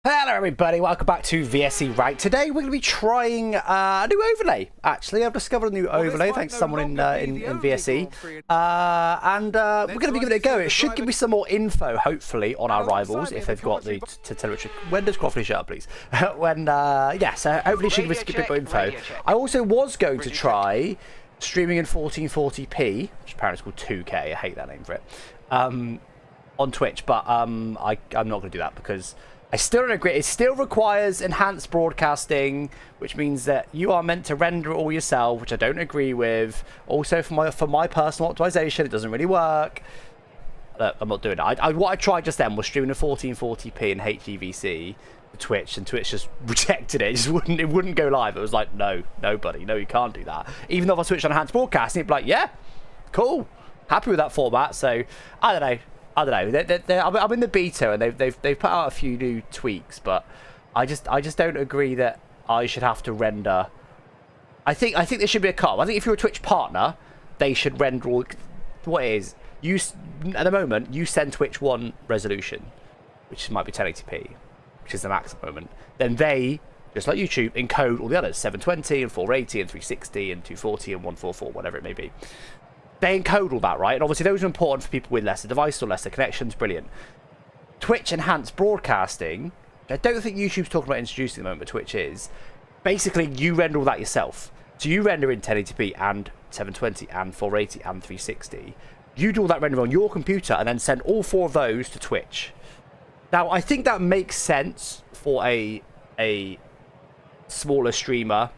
Hello everybody, welcome back to VSE. Right, today we're going to be trying a new overlay. Actually, I've discovered a new overlay thanks to someone in VSE, and we're going to be giving it a go. It should give me some more info, hopefully, on our rivals if they've got the telemetry. When does Croftly shut up, please? So hopefully it should give us a bit more info. I also was going to try streaming in 1440p, which apparently is called 2K. I hate that name for it, on Twitch, but I'm not going to do that because I still don't agree. It still requires enhanced broadcasting, which means that you are meant to render it all yourself, which I don't agree with. Also, for my personal optimization, it doesn't really work. I'm not doing it. What I tried just then was streaming in 1440p in HEVC to Twitch, and Twitch just rejected it. It wouldn't go live. It was like, no, buddy, no, you can't do that. Even though if I switched on enhanced broadcasting, it'd be like, yeah, cool, happy with that format. So I don't know. I'm in the beta, and they've put out a few new tweaks, but I just don't agree that I should have to render. I think there should be a cut. I think if you're a Twitch partner, they should render all. What it is you at the moment you send Twitch one resolution, which might be 1080p, which is the max at the moment. Then they, just like YouTube, encode all the others: 720 and 480 and 360 and 240 and 144, whatever it may be. They encode all that, right? And obviously those are important for people with lesser devices or lesser connections. Brilliant. Twitch enhanced broadcasting, I don't think YouTube's talking about introducing at the moment, but Twitch is. Basically, you render all that yourself. So you render in 1080p and 720 and 480 and 360. You do all that rendering on your computer and then send all four of those to Twitch. Now, I think that makes sense for a smaller streamer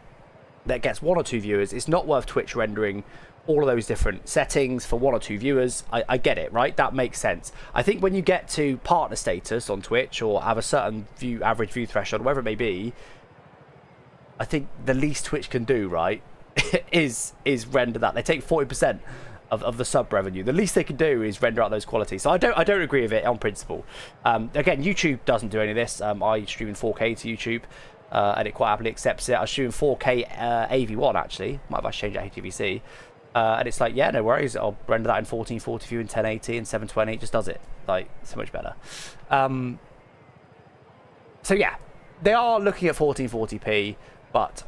that gets one or two viewers. It's not worth Twitch rendering all of those different settings for one or two viewers. I get it, right? That makes sense. I think when you get to partner status on Twitch or have a certain average view threshold, whatever it may be, I think the least Twitch can do, right, is render that. They take 40% of the sub revenue. The least they can do is render out those qualities. So I don't agree with it on principle. Again, YouTube doesn't do any of this. I stream in 4K to YouTube, and it quite happily accepts it. I stream in 4K AV1 actually. Might have to change that HTVC. And it's like, yeah, no worries. I'll render that in 1440 view in 1080 and 720. It just does it like so much better. So yeah, they are looking at 1440p, but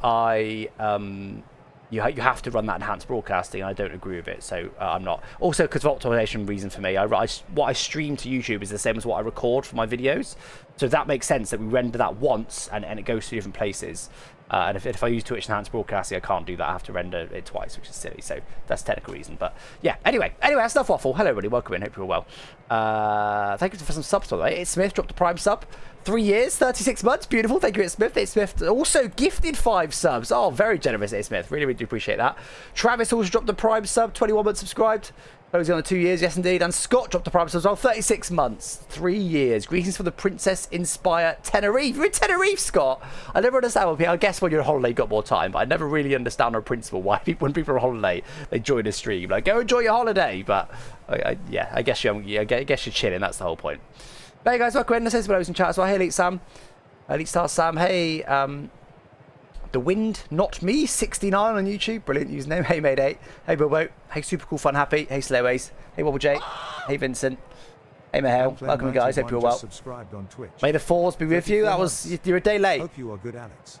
you have to run that enhanced broadcasting. And I don't agree with it, so I'm not. Also, because of optimization reason for me, what I stream to YouTube is the same as what I record for my videos. So that makes sense that we render that once and it goes to different places. And if I use Twitch enhanced broadcasting, I can't do that. I have to render it twice, which is silly. So that's a technical reason. But yeah, anyway, that's enough waffle. Hello, everybody. Welcome in. Hope you're well. Thank you for some subs, by the way. It's Smith dropped a Prime sub. 3 years, 36 months. Beautiful. Thank you, It's Smith. It's Smith also gifted 5 subs. Oh, very generous, It's Smith. Really, really do appreciate that. Travis also dropped a Prime sub. 21 months subscribed. Closing on the 2 years, yes indeed. And Scott dropped a Prime sub as well. 36 months. 3 years. Greetings from the Princess Inspire Tenerife. You're in Tenerife, Scott. I never understand when people, I guess when you're on holiday, you've got more time. But I never really understand our principle why when people are on holiday, they join a stream. Like, go enjoy your holiday. But yeah, I guess you're chilling. That's the whole point. Hey guys, welcome in. Let's say some hellos in chat as well. Hey, Elite Sam. Elite Star Sam. Hey, The Wind, Not Me, 69 on YouTube. Brilliant username. Hey, Mayday. Hey, Bilbo. Hey, Super Cool Fun Happy. Hey, Slowways. Hey, Wobble J. Hey, Vincent. Hey, Mahel. Welcome, guys. Hope you're well. May the fours be with you. You're a day late. Hope you are good, Alex.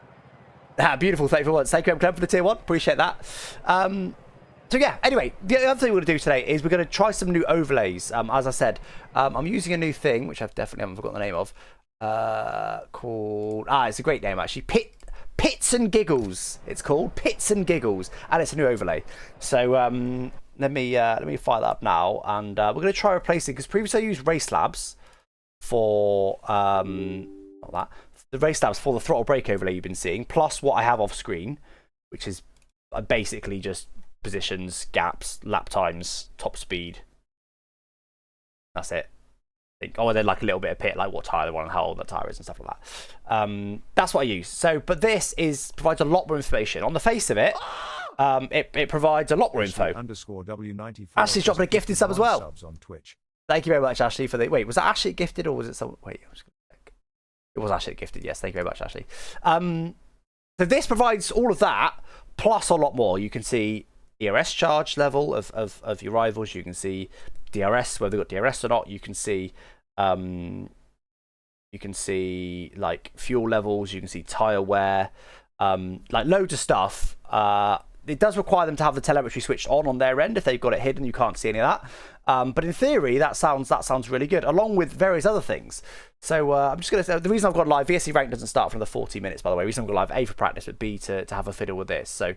Beautiful. Thank you for once. Thank you, Clem, for the tier 1. Appreciate that. So yeah, anyway, the other thing we're going to do today is we're going to try some new overlays. As I said, I'm using a new thing, which I've definitely haven't forgotten the name of, called... it's a great name, actually. Pits and Giggles, it's called. Pits and Giggles. And it's a new overlay. So let me fire that up now. And we're going to try replacing, because previously I used Race Labs for... not that. The Race Labs for the throttle brake overlay you've been seeing, plus what I have off screen, which is basically just positions, gaps, lap times, top speed. That's it. Oh, and then like a little bit of pit, like what tyre they want and how old that tyre is and stuff like that. That's what I use. So, but this provides a lot more information. On the face of it, it provides a lot more info. Ashley's dropping a gifted sub as well. Thank you very much, Ashley, for the... Wait, was that Ashley gifted or was it someone... Wait, I'm just going to check. It was Ashley gifted, yes. Thank you very much, Ashley. So this provides all of that, plus a lot more. You can see ERS charge level of your rivals. You can see DRS, whether they've got DRS or not. You can see You can see like fuel levels. You can see tire wear, like loads of stuff. It does require them to have the telemetry switched on their end. If they've got it hidden, you can't see any of that. But in theory, that sounds really good, along with various other things. So I'm just going to say, the reason I've got live, VSE rank doesn't start for another 40 minutes, by the way. The reason I've got live, A, for practice, but B, to have a fiddle with this. So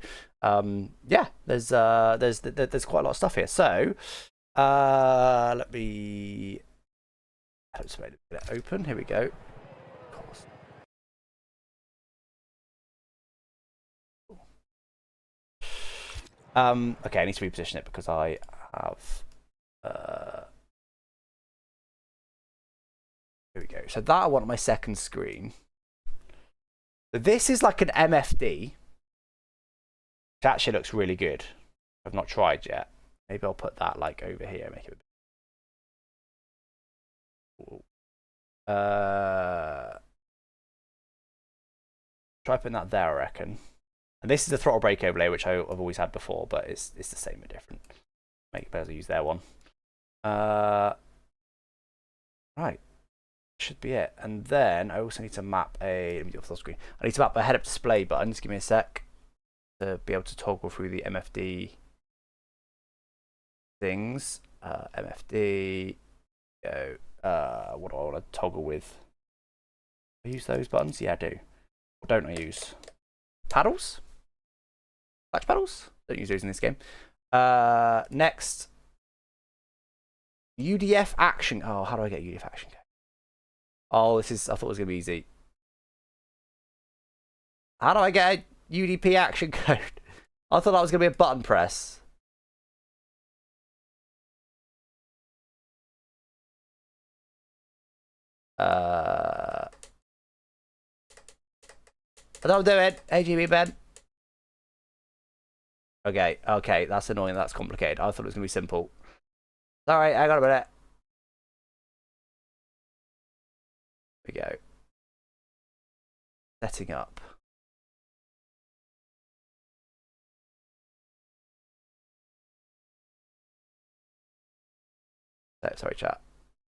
yeah, there's quite a lot of stuff here. So let me get it open. Here we go. Of course. Okay, I need to reposition it because I have. Here we go. So that I want on my second screen. So this is like an MFD, which actually looks really good. I've not tried yet. Maybe I'll put that like over here, make it. Try putting that there, I reckon. And this is the throttle brake overlay, which I've always had before, but it's the same but different. Make it better to use their one. Right. Should be it. And then I also need to map a. Let me do it off the screen. I need to map a head-up display button. Just give me a sec to be able to toggle through the MFD things. MFD. Go. What do I want to toggle with? Do I use those buttons? Yeah, I do. What don't I use? Paddles? Clutch paddles? Don't use those in this game. Next. UDF action. Oh, how do I get UDF action code? Oh, this is. I thought it was going to be easy. How do I get a UDP action code? I thought that was going to be a button press. I don't do it. AGB Ben. Okay, that's annoying. That's complicated. I thought it was going to be simple. Alright, I got a minute. Here we go. Setting up. Oh, sorry, chat.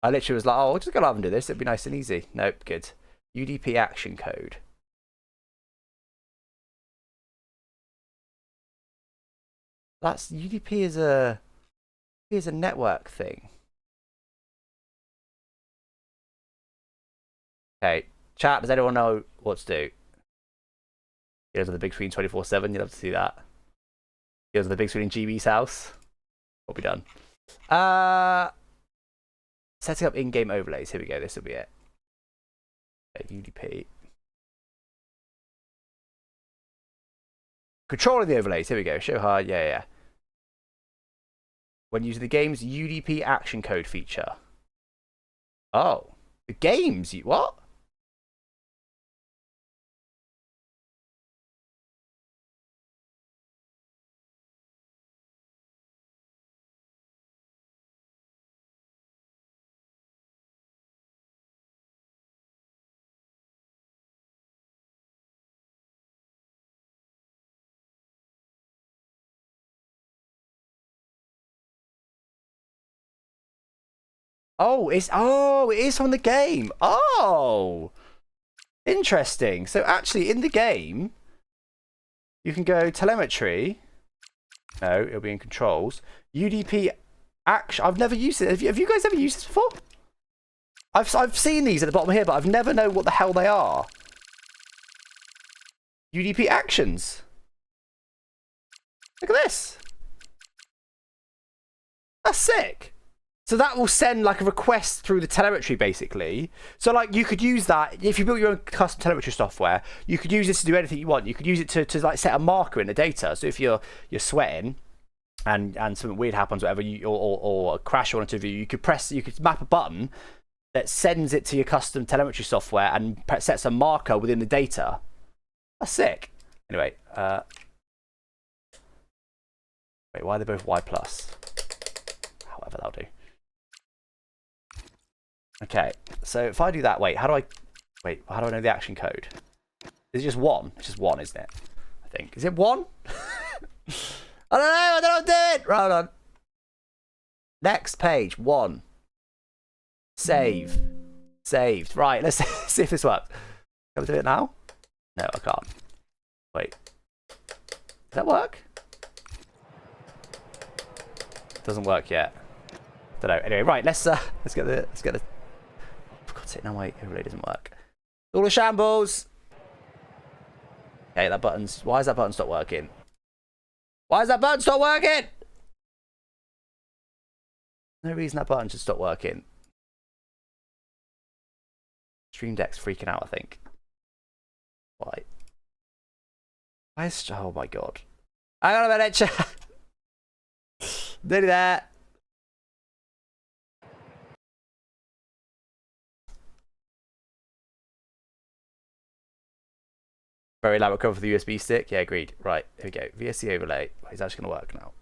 I literally was like, oh, I'll just go live and do this. It'd be nice and easy. Nope, good. UDP action code. That's UDP is a network thing. Okay, chat. Does anyone know what to do? Here's the big screen 24/7. You'll have to see that. Here's the big screen in GB's house. We'll be done. Setting up in-game overlays. Here we go. This will be it. Okay, UDP. Controlling the overlays. Here we go. Show hard. Yeah. When using the game's UDP action code feature. Oh, the games. What? Oh, it is from the game. Oh, interesting. So actually, in the game, you can go telemetry. No, it'll be in controls. UDP action. I've never used it. Have you guys ever used this before? I've seen these at the bottom here, but I've never known what the hell they are. UDP actions. Look at this. That's sick. So that will send like a request through the telemetry, basically. So like you could use that if you built your own custom telemetry software. You could use this to do anything you want. You could use it to like set a marker in the data. So if you're sweating and something weird happens, whatever, or a crash or interview, you could map a button that sends it to your custom telemetry software and sets a marker within the data. That's sick. Anyway, wait, why are they both Y+? However, that'll do. Okay, so if I do that, how do I know the action code? Is it just one? It's just one, isn't it? I think. Is it one? I don't know how to do it! Right, hold on. Next page, 1. Save. Saved. Right, let's see if this works. Can I do it now? No, I can't. Wait. Does that work? Doesn't work yet. Don't know. Anyway, right, let's get the oh, for God's sake, no wait, it really doesn't work. All the shambles. Okay, that button's why is that button stop working? Why is that button stop working? No reason that button should stop working. Stream Deck's freaking out, I think. Why? Why is... Oh my god. Hang on a minute, chat. Nearly there. Very loud recover for the USB stick. Yeah, agreed. Right, here we go. VSE overlay. It's actually going to work now.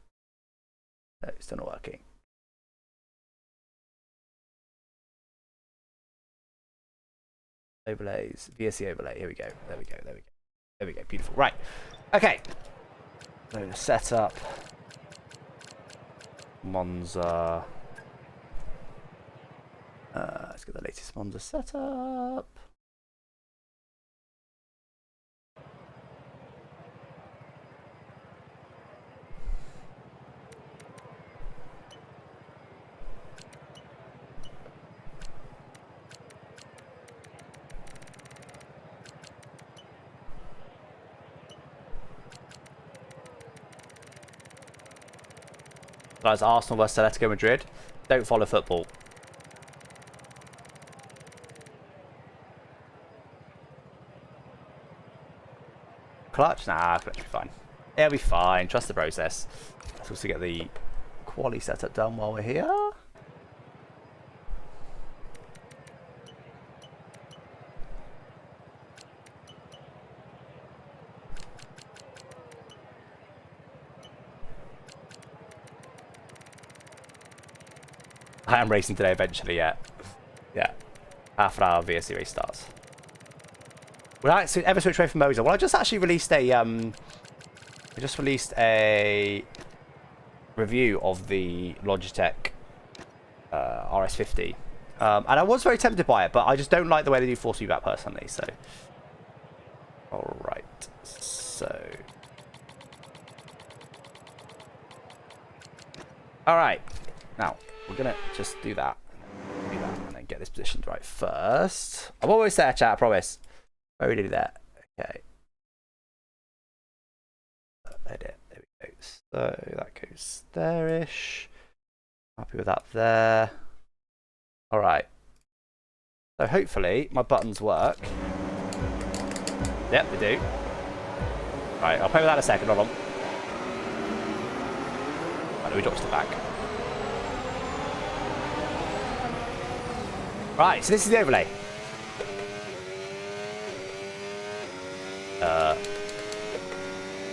No, it's still not working. Overlays. VSE overlay. Here we go. There we go. There we go. There we go. Beautiful. Right. Okay. So setup. Monza. Let's get the latest Monza setup. Guys, Arsenal versus Atletico Madrid. Don't follow football. Clutch? Nah, clutch will be fine. It'll be fine. Trust the process. Let's also get the quali setup done while we're here. I am racing today eventually, yeah. Yeah. Half an hour VSE race starts. Will I ever switch away from Moser? Well, I just actually released a review of the Logitech RS50. And I was very tempted by it, but I just don't like the way they do force feedback personally, so. Alright. So. Alright. Now. We're gonna just do that, and then get this positioned right first. I'm always there, chat, I promise. Very nearly there. Okay. Edit. There we go. So that goes there-ish. Happy with that there. All right. So hopefully my buttons work. Yep, they do. Right, I'll play with that in a second. Hold on. Right, we dropped to the back. Right, so this is the overlay.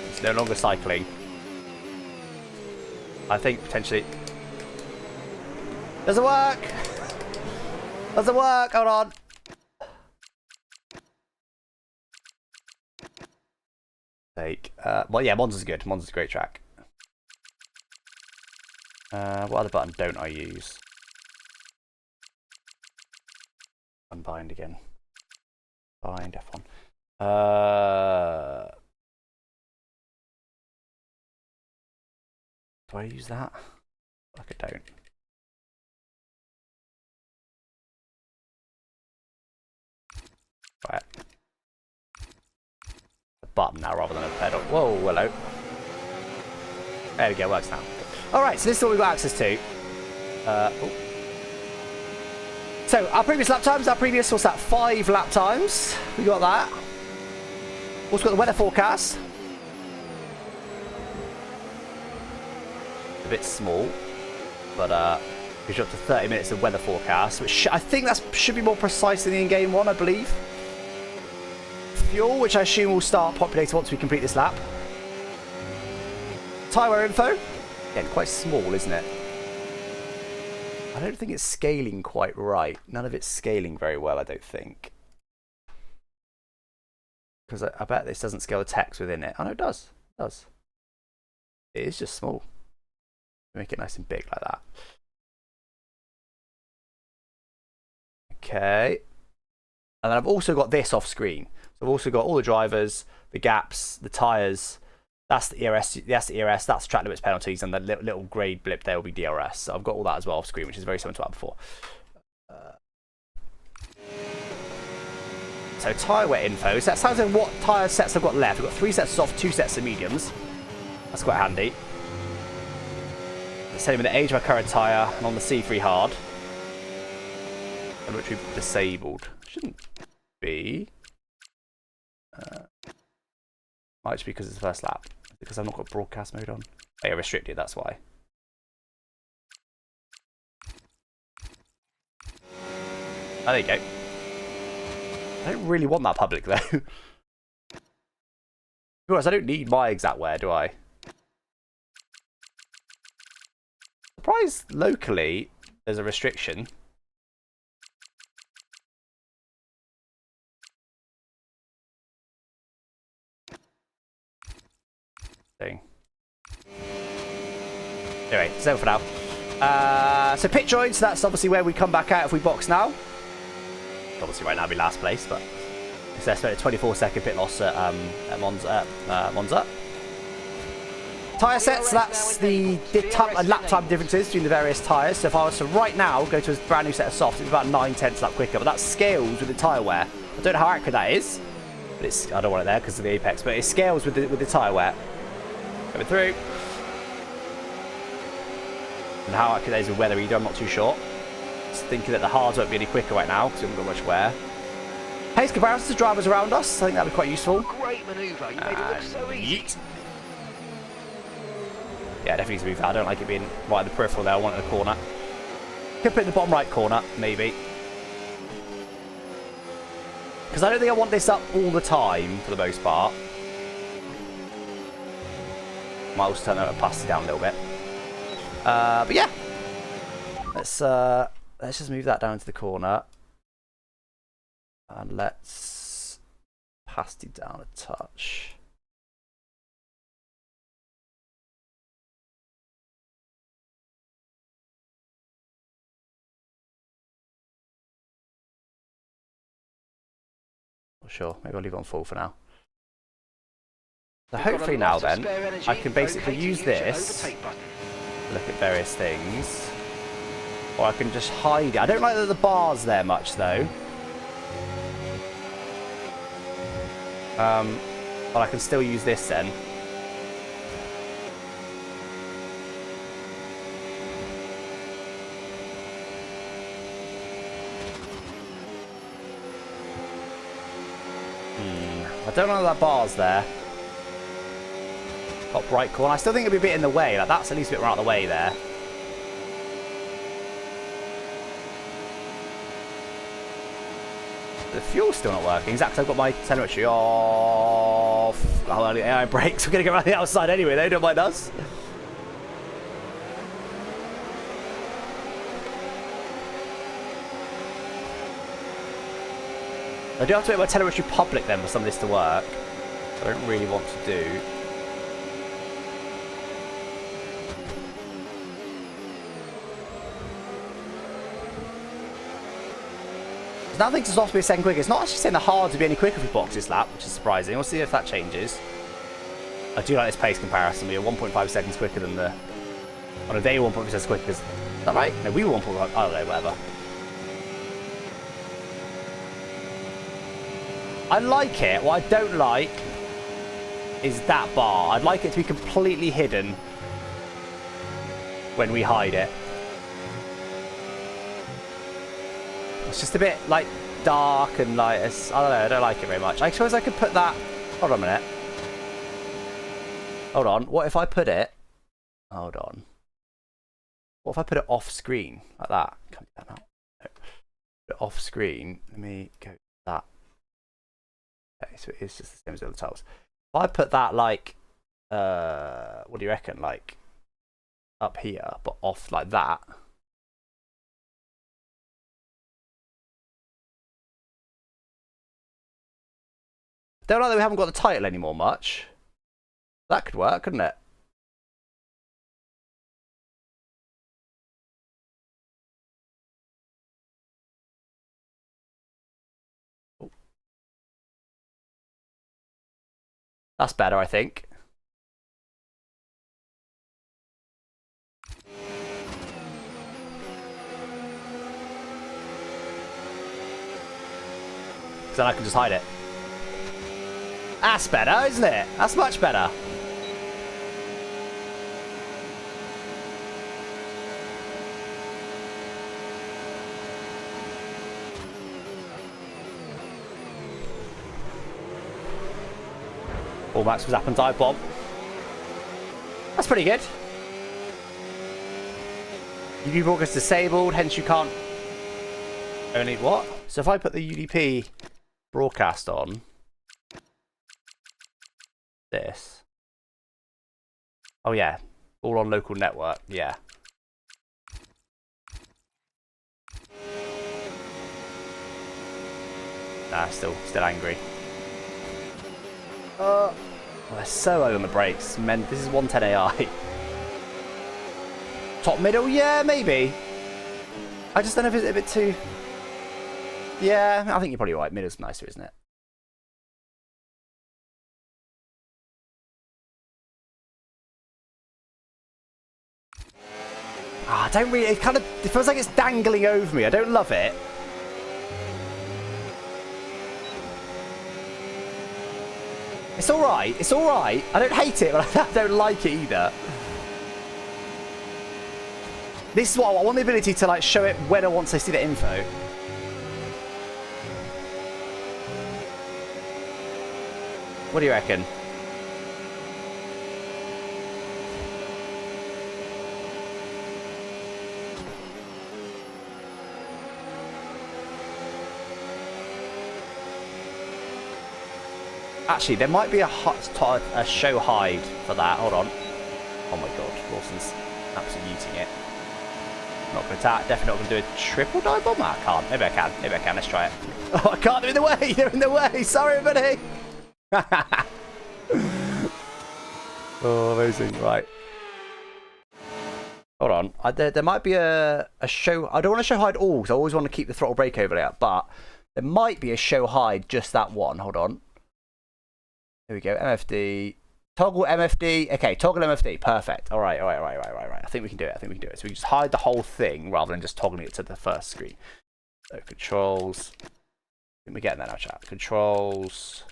It's no longer cycling. I think potentially. Doesn't work! Doesn't work! Hold on! Well, yeah, Monza's good. Monza's a great track. What other button don't I use? Unbind again. Bind F1. Do I use that? Like I don't. Right. A button now rather than a pedal. Whoa, hello. There we go, works now. Alright, so this is all we've got access to. Oh. So, our previous lap times, what's that, 5 lap times. We got that. Also got the weather forecast. A bit small, but we've got up to 30 minutes of weather forecast, which I think that should be more precise than the in-game one, I believe. Fuel, which I assume will start populating once we complete this lap. Tyre wear info. Again, quite small, isn't it? I don't think it's scaling quite right. None of it's scaling very well, I don't think. Because I bet this doesn't scale the text within it. Oh, no, it does. It does. It is just small. Make it nice and big like that. Okay. And then I've also got this off screen. So I've also got all the drivers, the gaps, the tyres. That's the ERS, that's the track limits penalties, and the little grey blip there will be DRS. So I've got all that as well off screen, which is very similar to what before. So tyre wear info. So that sounds like what tyre sets I've got left. I've got 3 sets of soft, 2 sets of mediums. That's quite handy. It's telling me the age of my current tyre, and on the C3 hard. Telemetry disabled. Shouldn't be. Might just be because it's the first lap. Because I've not got broadcast mode on. Oh, yeah, restricted, that's why. Oh, there you go. I don't really want that public, though. To be honest, I don't need my exact wear, do I? Surprised locally there's a restriction. Thing. Anyway, it's over for now. So pit joints, that's obviously where we come back out if we box now. Obviously right now be last place, but it's estimated 24-second pit loss at Monza. Tyre sets, that's the lap time differences between the various tyres. So if I was to right now go to a brand new set of softs, it's about 9/10 lap quicker, but that scales with the tyre wear. I don't know how accurate that is, but it's, I don't want it there because of the apex, but it scales with the tyre wear. Coming through. And how accurate that is with weather either, I'm not too sure. Just thinking that the hards won't be any quicker right now because we haven't got much wear. Pace comparisons to drivers around us, I think that'd be quite useful. Great manoeuvre, you made it look so easy. Yeet. Yeah, definitely to move that. I don't like it being right in the peripheral there. I want it in the corner. Could put it in the bottom right corner, maybe. Because I don't think I want this up all the time, for the most part. Might also turn that opacity down a little bit. But yeah. Let's just move that down to the corner. And let's opacity down a touch. Sure, maybe I'll leave it on full for now. So hopefully now then, I can basically use this to look at various things. Or I can just hide it. I don't like the bars there much though. But I can still use this then. I don't know that bar's there. Top right corner. I still think it'll be a bit in the way. Like that's at least a bit more out of the way there. The fuel's still not working. Exactly. I've got my telemetry off. Oh, the AI brakes. We're going to go around the outside anyway. They don't mind us. I do have to make my telemetry public then for some of this to work. I don't really want to do. Now things are supposed to be a second quicker. It's not actually saying the hard to be any quicker if we box this lap, which is surprising. We'll see if that changes. I do like this pace comparison. We are 1.5 seconds quicker than the... On a day 1.5 seconds quicker. Is that right? No, we were 1.5. I don't know, whatever. I like it. What I don't like is that bar. I'd like it to be completely hidden when we hide it. It's just a bit like dark and like it's, I don't know. I don't like it very much. I suppose I could put that. Hold on a minute. Hold on. What if I put it? Hold on. What if I put it off screen like that? Can't do that now. No. Put it off screen. Let me go to that. Okay, so it is just the same as the other tiles. If I put that like, what do you reckon? Like up here, but off like that. Don't know that we haven't got the title anymore much. That could work, couldn't it? That's better, I think. Then I can just hide it. That's better, isn't it? That's much better. All max was up and dive bomb. That's pretty good. UDP broadcast disabled, hence you can't only what? So if I put the UDP broadcast on this. Oh yeah, all on local network, yeah. Nah, still angry. Oh, they're so low on the brakes. Man, this is 110 AI. Top middle, yeah, maybe. I just don't know if it's a bit too. Yeah, I think you're probably right. Middle's nicer, isn't it? I don't really. It feels like it's dangling over me. I don't love it. It's all right. It's all right. I don't hate it, but I don't like it either. This is what I want, the ability to like show it when I want to see the info. What do you reckon? Actually, there might be a show hide for that. Hold on. Oh my god, Lawson's absolutely eating it. Not going to attack. Definitely not going to do a triple dive bomb. I can't. Maybe I can. Maybe I can. Let's try it. Oh, I can't. They're in the way. They're in the way. Sorry, everybody. Oh, amazing. Right. Hold on. There might be a show. I don't want to show hide all because I always want to keep the throttle brake overlay up. But there might be a show hide just that one. Hold on. Here we go. MFD. Toggle MFD. Okay, toggle MFD. Perfect. All right. I think we can do it. So we can just hide the whole thing rather than just toggling it to the first screen. So controls. I think we're getting there now, chat. Controls.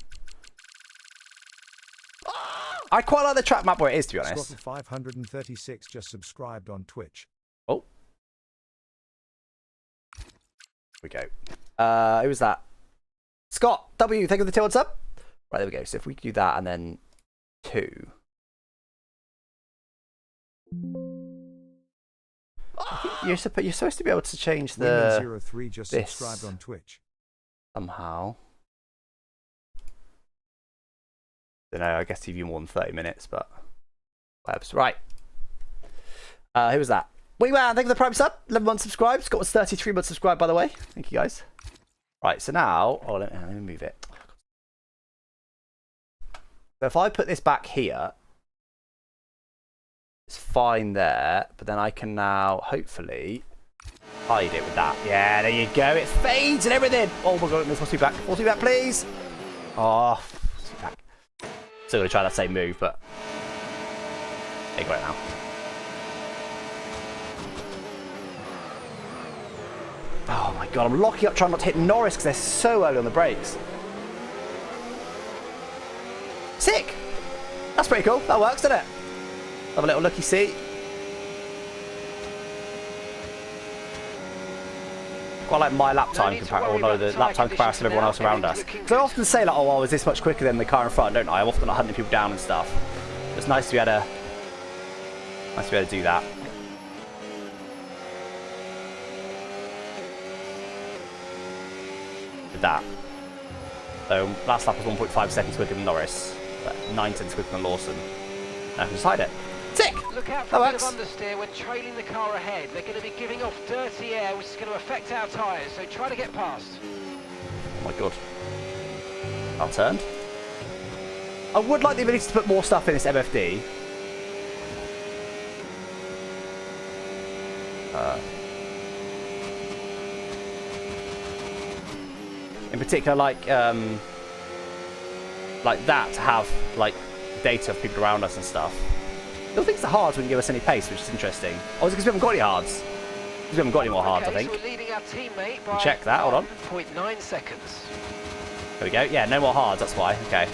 I quite like the track map where it is, to be honest. Scott 536 just subscribed on Twitch. Oh. Here we go. Who was that? Scott W. Thank you for the tilted sub. Right, there we go. So if we do that and then 2. I think you're supposed to be able to change the 03 just subscribed on Twitch. Somehow. Don't know, I guess TV more than 30 minutes, but webs. Right. Who was that? Wee man, thank you for the prime sub. 11 months subscribed. Scott was 33 months subscribed, by the way. Thank you guys. Right, so now let me move it. So if I put this back here, it's fine there, but then I can now hopefully hide it with that. Yeah, there you go. It fades and everything. Oh my god, force me back. Force me back, please. Oh, force me back. Still gonna try that same move, but they got it now. Oh my god, I'm locking up trying not to hit Norris because they're so early on the brakes. Sick! That's pretty cool. That works, doesn't it? Have a little looky see. Quite like my lap time comparison, or no, the lap time comparison of everyone else around us. So I often say like, oh, I was this much quicker than the car in front, don't I? I'm often like hunting people down and stuff. It's nice to be able to do that. With that. So last lap was 1.5 seconds quicker than Norris. 9 tenths quicker than Lawson. Now I can just hide it. Sick! Look out for a bit of understeer when trailing the car ahead. They're going to be giving off dirty air, which is going to affect our tyres, so try to get past. Oh my god. Outturned. I would like the ability to put more stuff in this MFD. In particular, like, like that to have like data of people around us and stuff. I don't think the hards wouldn't give us any pace, which is interesting. Oh, is it because we haven't got any hards? Because we haven't got any more hards, I think. So we're leading our teammate by Check that, hold on. 0.9 seconds. There we go. Yeah, no more hards, that's why. Okay.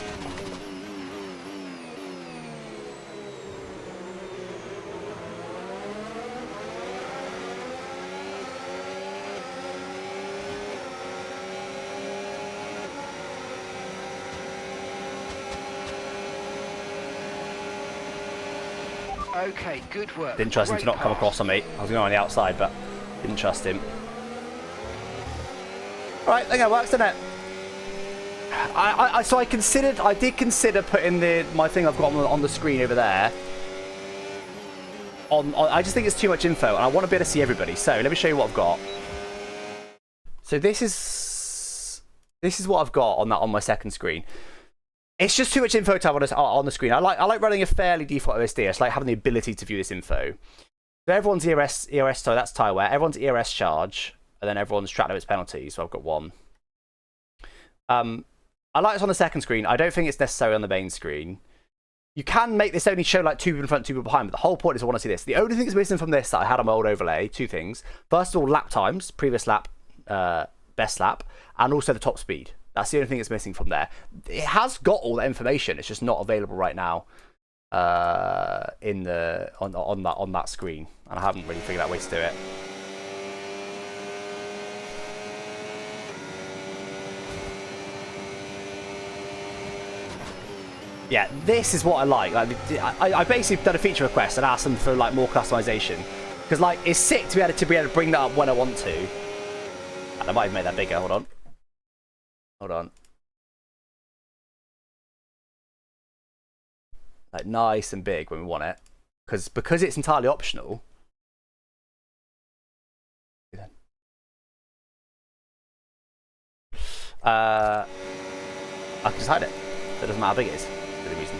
Okay, good work. Didn't trust him to not come across on me. I was going on the outside, but didn't trust him. Right, I think it works, doesn't it? So I did consider putting my thing I've got on the screen over there. I just think it's too much info, and I want to be able to see everybody. So let me show you what I've got. So this is what I've got on my second screen. It's just too much info to have on the screen. I like running a fairly default OSD. I just like having the ability to view this info. So everyone's ERS, so that's tyre wear. Everyone's ERS charge, and then everyone's track limits penalty. So I've got one. I like this on the second screen. I don't think it's necessary on the main screen. You can make this only show like 2 people in front, 2 people behind, but the whole point is I want to see this. The only thing that's missing from this that I had on my old overlay, 2 things. First of all, lap times, previous lap, best lap, and also the top speed. That's the only thing that's missing from there. It has got all that information. It's just not available right now on that screen, and I haven't really figured out ways to do it. Yeah, this is what I like. I basically done a feature request and asked them for like more customization, because like it's sick to be able to bring that up when I want to. And I might have made that bigger. Hold on. Like nice and big when we want it, because it's entirely optional. I can just hide it, so it doesn't matter how big it is. For the reason.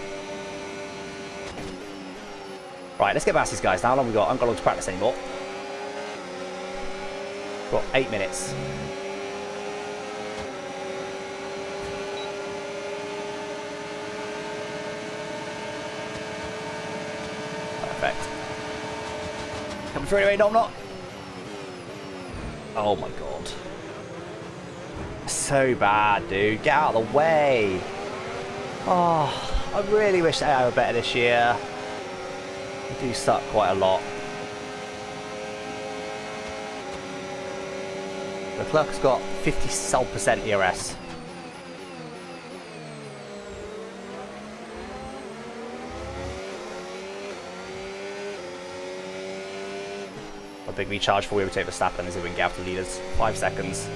Right, let's get past these guys now. How long have we got? I haven't got long to practice anymore. Got 8 minutes. Perfect. Coming through anyway? No, I'm not. Oh my god. So bad, dude. Get out of the way. Oh, I really wish AI were better this year. They do suck quite a lot. Leclerc's got 50% ERS. A big recharge for we would take Verstappen as if we can get after the leaders. 5 seconds.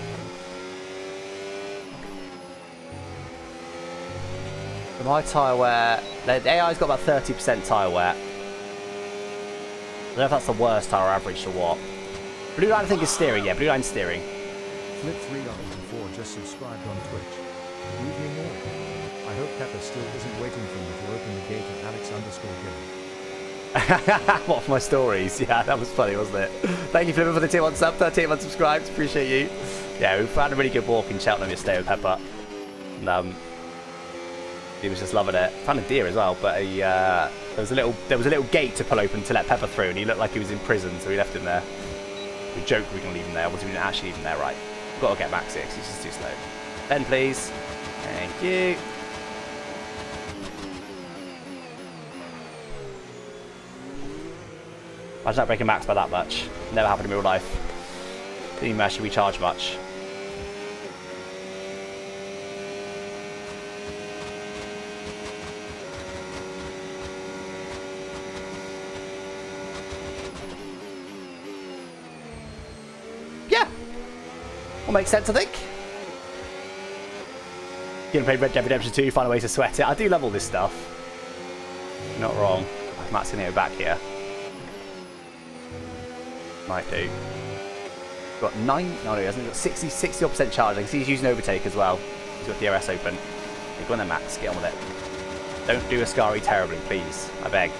For my tyre wear, the AI's got about 30% tyre wear. I don't know if that's the worst tyre average or what. Blue Line I think is steering, yeah, Blue Line's steering. Flip 304 just subscribed on Twitch. Good evening all. I hope Pepper still isn't waiting for you to open the gate at Alex_Gillon. What, for my stories? Yeah, that was funny, wasn't it? Thank you, Flipper, for the tier 1 sub, 13 months subscribed. Appreciate you. Yeah, we found a really good walk in Cheltenham yesterday with Pepper. And, he was just loving it. Found a deer as well, but he, there was a little gate to pull open to let Pepper through, and he looked like he was in prison, so we left him there. We joked we can leave him there, obviously we didn't actually leave him there, right? We've got to get Max 6, he's just too slow. Ben, please. Thank you. Imagine not breaking Max by that much. Never happened in real life. Didn't even actually recharge much. Yeah. Will make sense, I think. Gonna play Red Dead Redemption 2, find a way to sweat it. I do love all this stuff. You're not wrong. Matt's gonna go back here. Might do. Got 9. No, he hasn't. Got 60% charge. I can see he's using overtake as well. He's got DRS open. Hey, go on then, Max. Get on with it. Don't do Ascari terribly, please. I beg.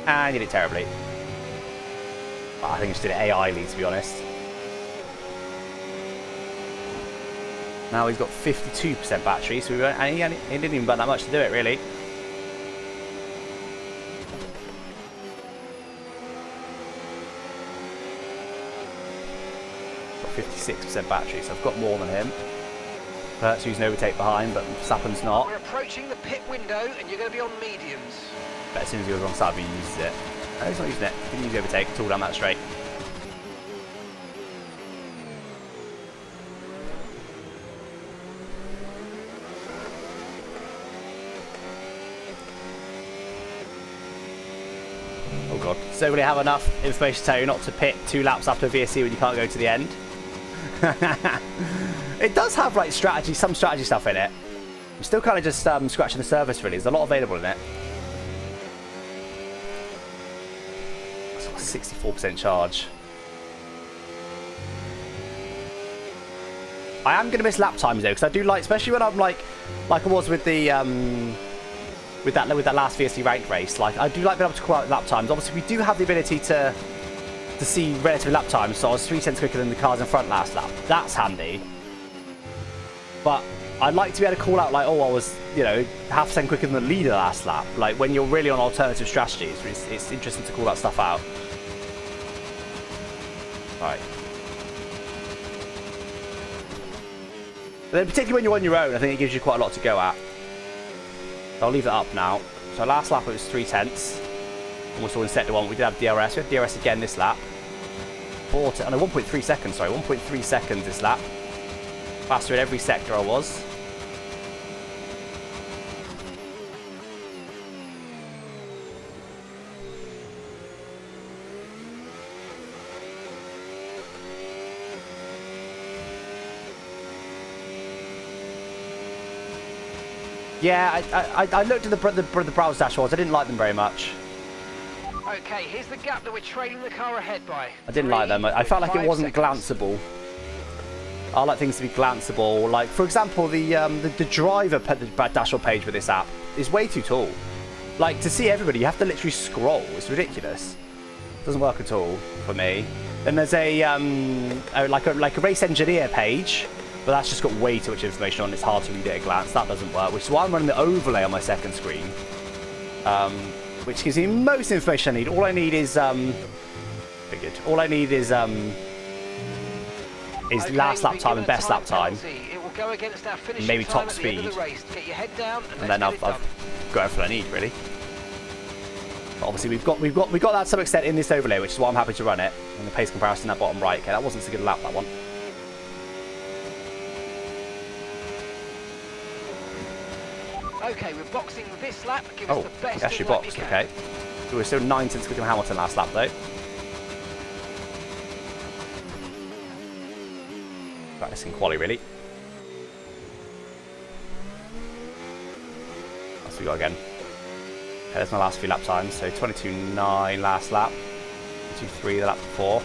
And you did it terribly. Oh, I think I just did it AI-ly, to be honest. Now he's got 52% battery, so he didn't even burn that much to do it, really. Got 56% battery, so I've got more than him. Perhaps using overtake behind, but Verstappen's not. We're approaching the pit window, and you're going to be on mediums. But as soon as he goes wrong side, he uses it. No, he's not using it. He can use overtake. It's all down that straight. Oh god. So will you have enough information to tell you not to pit 2 laps after a VSE when you can't go to the end? It does have like strategy, some strategy stuff in it. I'm still kind of just scratching the surface really. There's a lot available in it. 64% charge. I am going to miss lap times though, because I do like, especially when I'm like I was with the with that last VSE ranked race. Like I do like being able to call out lap times. Obviously, we do have the ability to see relative lap times. So I was 3 cents quicker than the cars in front last lap. That's handy. But I'd like to be able to call out like, oh, I was, you know, half a second quicker than the leader last lap. Like when you're really on alternative strategies, it's interesting to call that stuff out. Right. But then particularly when you're on your own, I think it gives you quite a lot to go at. So I'll leave it up now. So last lap it was 3 tenths. Almost all in sector 1. We did have DRS. We had DRS again this lap. 1.3 seconds, sorry. 1.3 seconds this lap. Faster in every sector I was. Yeah, I looked at the browser dashboards. I didn't like them very much. Okay, here's the gap that we're trailing the car ahead by. I didn't like them. I felt like it wasn't glanceable. I like things to be glanceable. Like, for example, the driver dashboard page with this app is way too tall. Like, to see everybody, you have to literally scroll. It's ridiculous. It doesn't work at all for me. Then there's like a race engineer page, but that's just got way too much information on it. It's hard to read at a glance. That doesn't work, which is why I'm running the overlay on my second screen, which gives me most information I need. All I need is figured. All I need is last lap time and best lap time. It will go against our finishing maybe time top at the end of speed. the race. Get your head down And then I've got everything I need really. But obviously we've got that to some extent in this overlay, which is why I'm happy to run it. And the pace comparison at bottom right. Okay, that wasn't so good a lap, that one. Okay, we're boxing this lap. Give us the best. Yes, you boxed. Okay. So we're still 9 tenths quicker than Hamilton last lap though. Practicing quali really. That's what we got again. Okay, that's my last few lap times. So 22.9 last lap, 22.3 the lap before.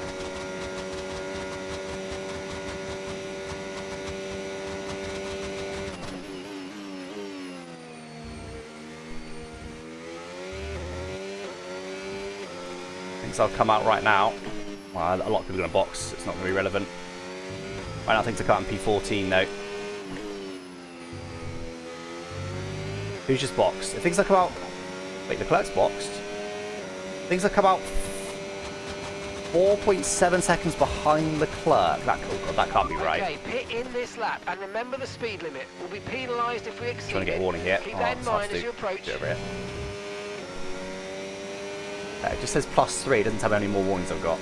Things I'll come out right now. Well, a lot of people are going to box. So it's not going to be relevant. Right now, things are coming P14 though. Who's just boxed? If things have come out. Wait, Leclerc's boxed. Things have come out 4.7 seconds behind Leclerc. That can't be right. Okay, pit in this lap and remember the speed limit. We'll be penalised if we exceed Trying to get a warning here. Keep that in mind as you approach. Over here. It just says +3. It doesn't tell me how many more warnings I've got.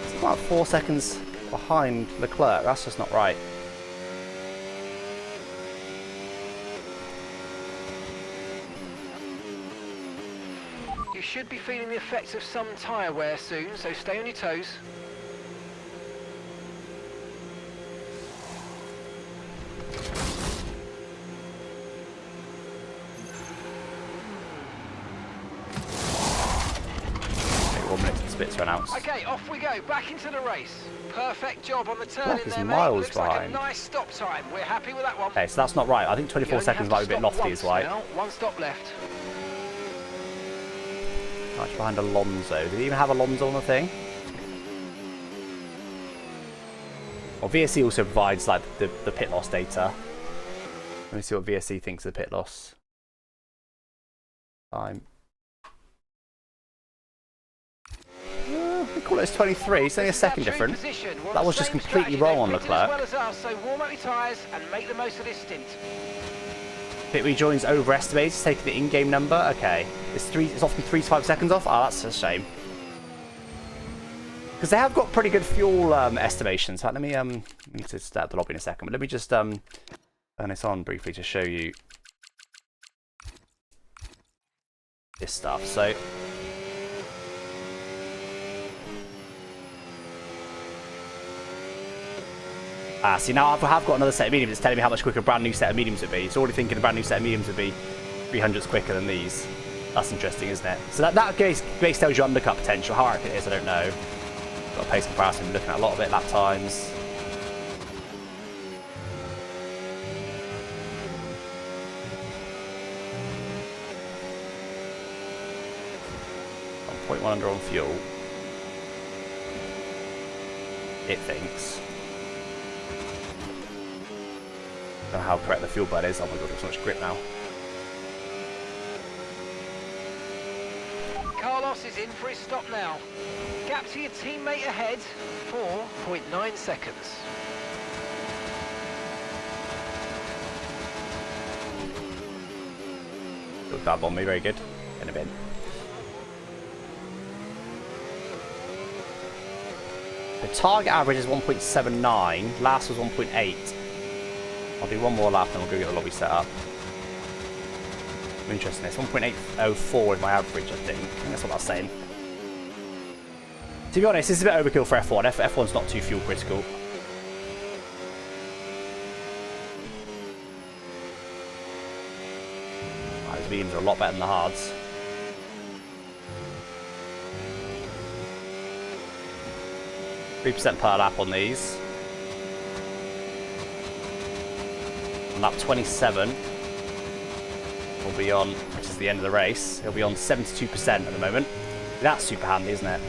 It's about 4 seconds behind Leclerc. That's just not right. You should be feeling the effects of some tyre wear soon, so stay on your toes. Okay, 1 minute to the spits run out. Okay, off we go, back into the race. Perfect job on the turn Leclerc in is there, miles mate. Looks like behind. a nice stop time. We're happy with that one. Okay, so that's not right. I think 24 seconds might be a bit lofty as well. Now. One stop left. Much behind Alonso. Did he even have Alonso on the thing? Well, VSE also provides like the pit loss data. Let me see what VSE thinks of the pit loss time. We call it as 23. It's only a second different. That was just completely wrong on Leclerc. Well as us, so warm up your tyres and make the most of this stint. Pit rejoins overestimated, taking the in-game number. Okay, it's often 3 to 5 seconds off. Oh, that's a shame. Because they have got pretty good fuel estimations. Let me we need to start the lobby in a second, but let me just turn this on briefly to show you this stuff. So see, now I have got another set of mediums. It's telling me how much quicker a brand new set of mediums would be. It's already thinking a brand new set of mediums would be 300s quicker than these. That's interesting, isn't it? So that base tells you undercut potential. How accurate it is, I don't know. Got a pace comparison, looking at a lot of it, lap times. .1 under on fuel. It thinks. I don't know how correct the fuel bud is. Oh my god, there's so much grip now. Carlos is in for his stop now. Gap to your teammate ahead, 4.9 seconds. Good dab on me, very good. In a bin. The target average is 1.79, last was 1.8. I'll do one more lap and we'll go get the lobby set up. Interesting, it's 1.804 is my average, I think. That's what that's saying. To be honest, this is a bit overkill for F1. F1's not too fuel critical. These mediums are a lot better than the hards. .3% per lap on these. On lap 27, we'll be on, which is the end of the race, he'll be on 72% at the moment. That's super handy, isn't it?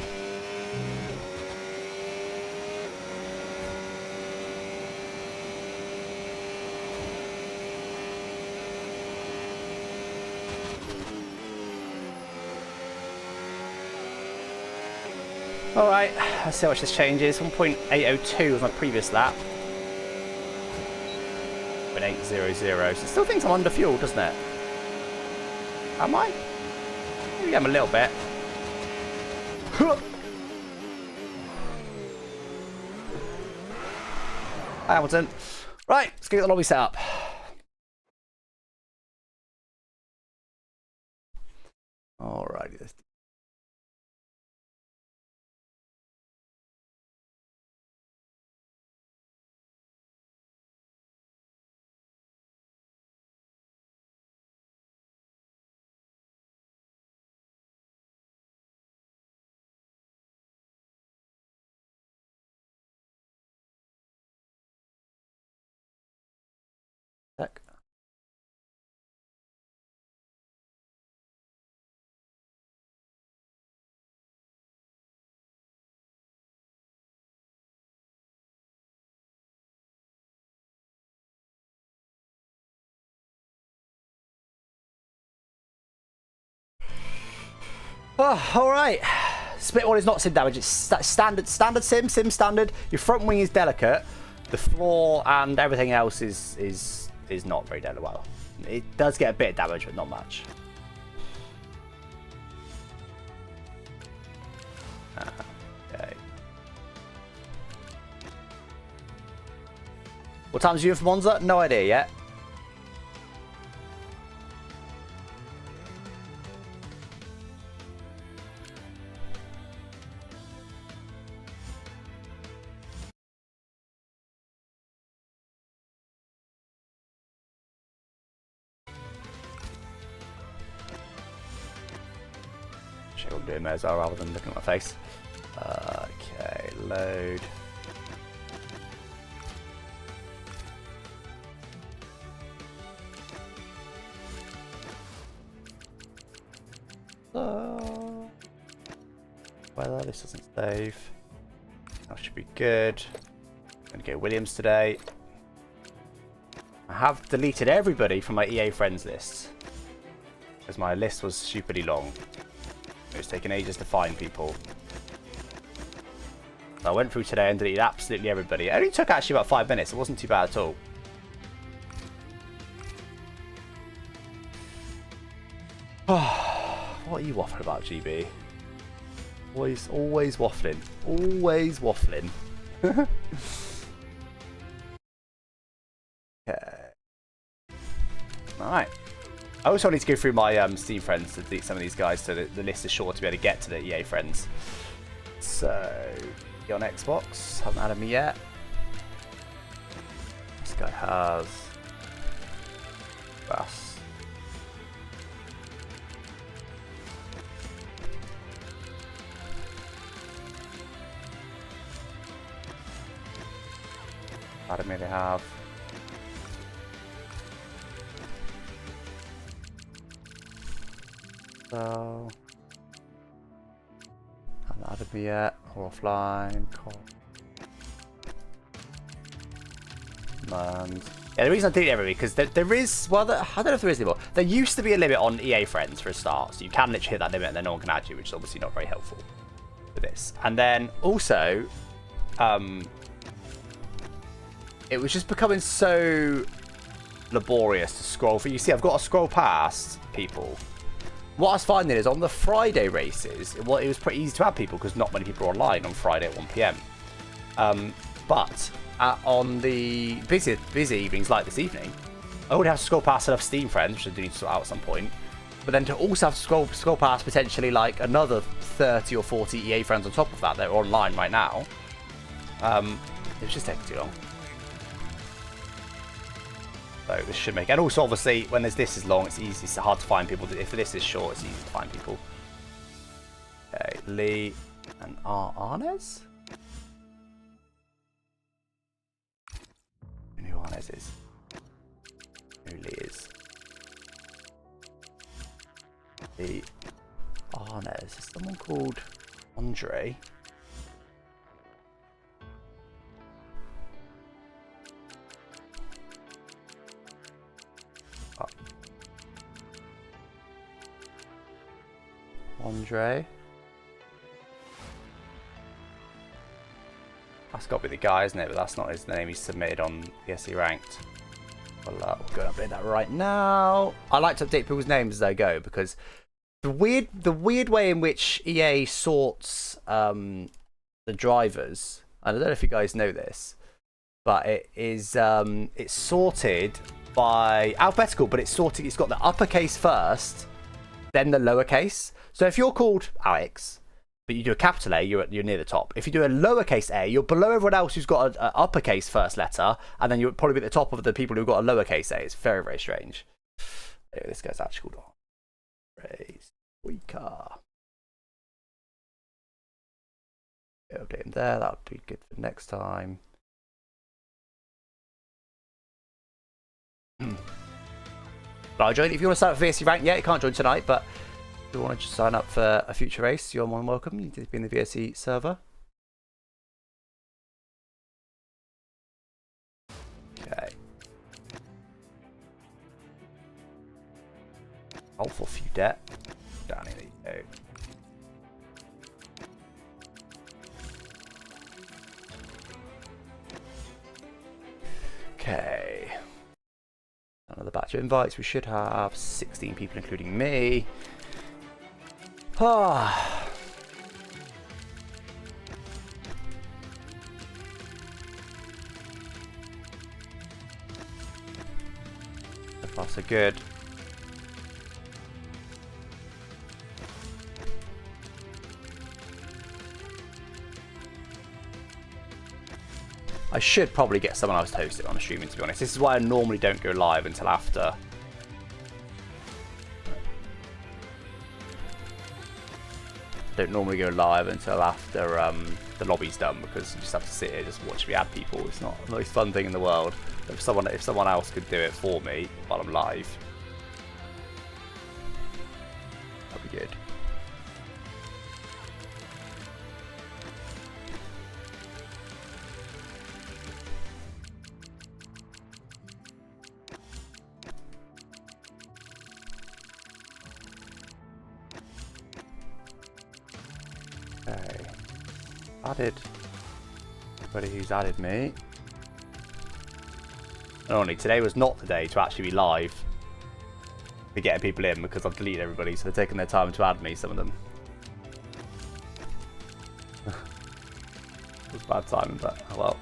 Alright, let's see how much this changes. 1.802 was my previous lap. 1.800, so it still thinks I'm under fuel, doesn't it? Am I? Maybe I'm a little bit. Hamilton. Right, let's get the lobby set up. Alrighty, let's check. Oh, all right. Split one is not sim damage. It's standard sim standard. Your front wing is delicate. The floor and everything else is not very delicate. Well, it does get a bit of damage, but not much. Okay. What time's you in for Monza? No idea yet. I'm doing those rather than looking at my face. Okay, load. Weather, this doesn't save. That should be good. Gonna go Williams today. I have deleted everybody from my EA friends list, because my list was stupidly long. It was taking ages to find people. So I went through today and deleted absolutely everybody. It only took actually about 5 minutes. It wasn't too bad at all. What are you waffling about, GB? Always waffling. Always waffling. Okay. Alright. I also need to go through my Steam friends to delete some of these guys so that the list is short to be able to get to the EA friends. So, on Xbox, haven't added me yet. This guy has Bass. Added me, they have. So, haven't added me yet. Or offline. And yeah, the reason I did it every week because there is, well, I don't know if there is anymore. There used to be a limit on EA friends for a start, so you can literally hit that limit and then no one can add you, which is obviously not very helpful for this. And then also, it was just becoming so laborious to scroll for. You see, I've got to scroll past people. What I was finding is on the Friday races, it was pretty easy to add people because not many people are online on Friday at 1 PM. But on the busy evenings like this evening, I would have to scroll past enough Steam friends, which I do need to sort out at some point. But then to also have to scroll past potentially like another 30 or 40 EA friends on top of that are online right now, it was just taking too long. So this should make, and also obviously when there's this is long, it's easy, it's hard to find people. If this is short, it's easy to find people. Okay, Lee and Arnes? I know who Arnes is. Who Lee is. Lee Arnes. Is someone called Andre? Andre. That's got to be the guy, isn't it? But that's not his name. He's submitted on VSE ranked. Well, we'll go and update that right now. I like to update people's names as I go because the weird way in which EA sorts the drivers. I don't know if you guys know this, but it is it's sorted by alphabetical, but it's sorted. It's got the uppercase first, then the lowercase. So if you're called Alex, but you do a capital A, you're near the top. If you do a lowercase a, you're below everyone else who's got an uppercase first letter, and then you'll probably be at the top of the people who've got a lowercase a. It's very, very strange. Anyway, this guy's actually called Andre Weaker. Update him there. That'll be good for next time. But I'll join if you want to start with VSE rank. Yeah, you can't join tonight, but if you want to just sign up for a future race, you're more than welcome. You need to be in the VSE server. Okay. Awful few debt. Down here, there you go. Okay. Another batch of invites. We should have 16 people, including me. Ah. So far, so good. I should probably get someone else to host it on a streaming, to be honest. This is why I normally don't go live until after. Don't normally go live until after the lobby's done, because you just have to sit here just watch me add people. It's not the most fun thing in the world. If someone else could do it for me while I'm live, that'd be good. Okay. Added everybody who's added me. And only today was not the day to actually be live for getting people in because I've deleted everybody, so they're taking their time to add me, some of them. It was bad timing, but oh well.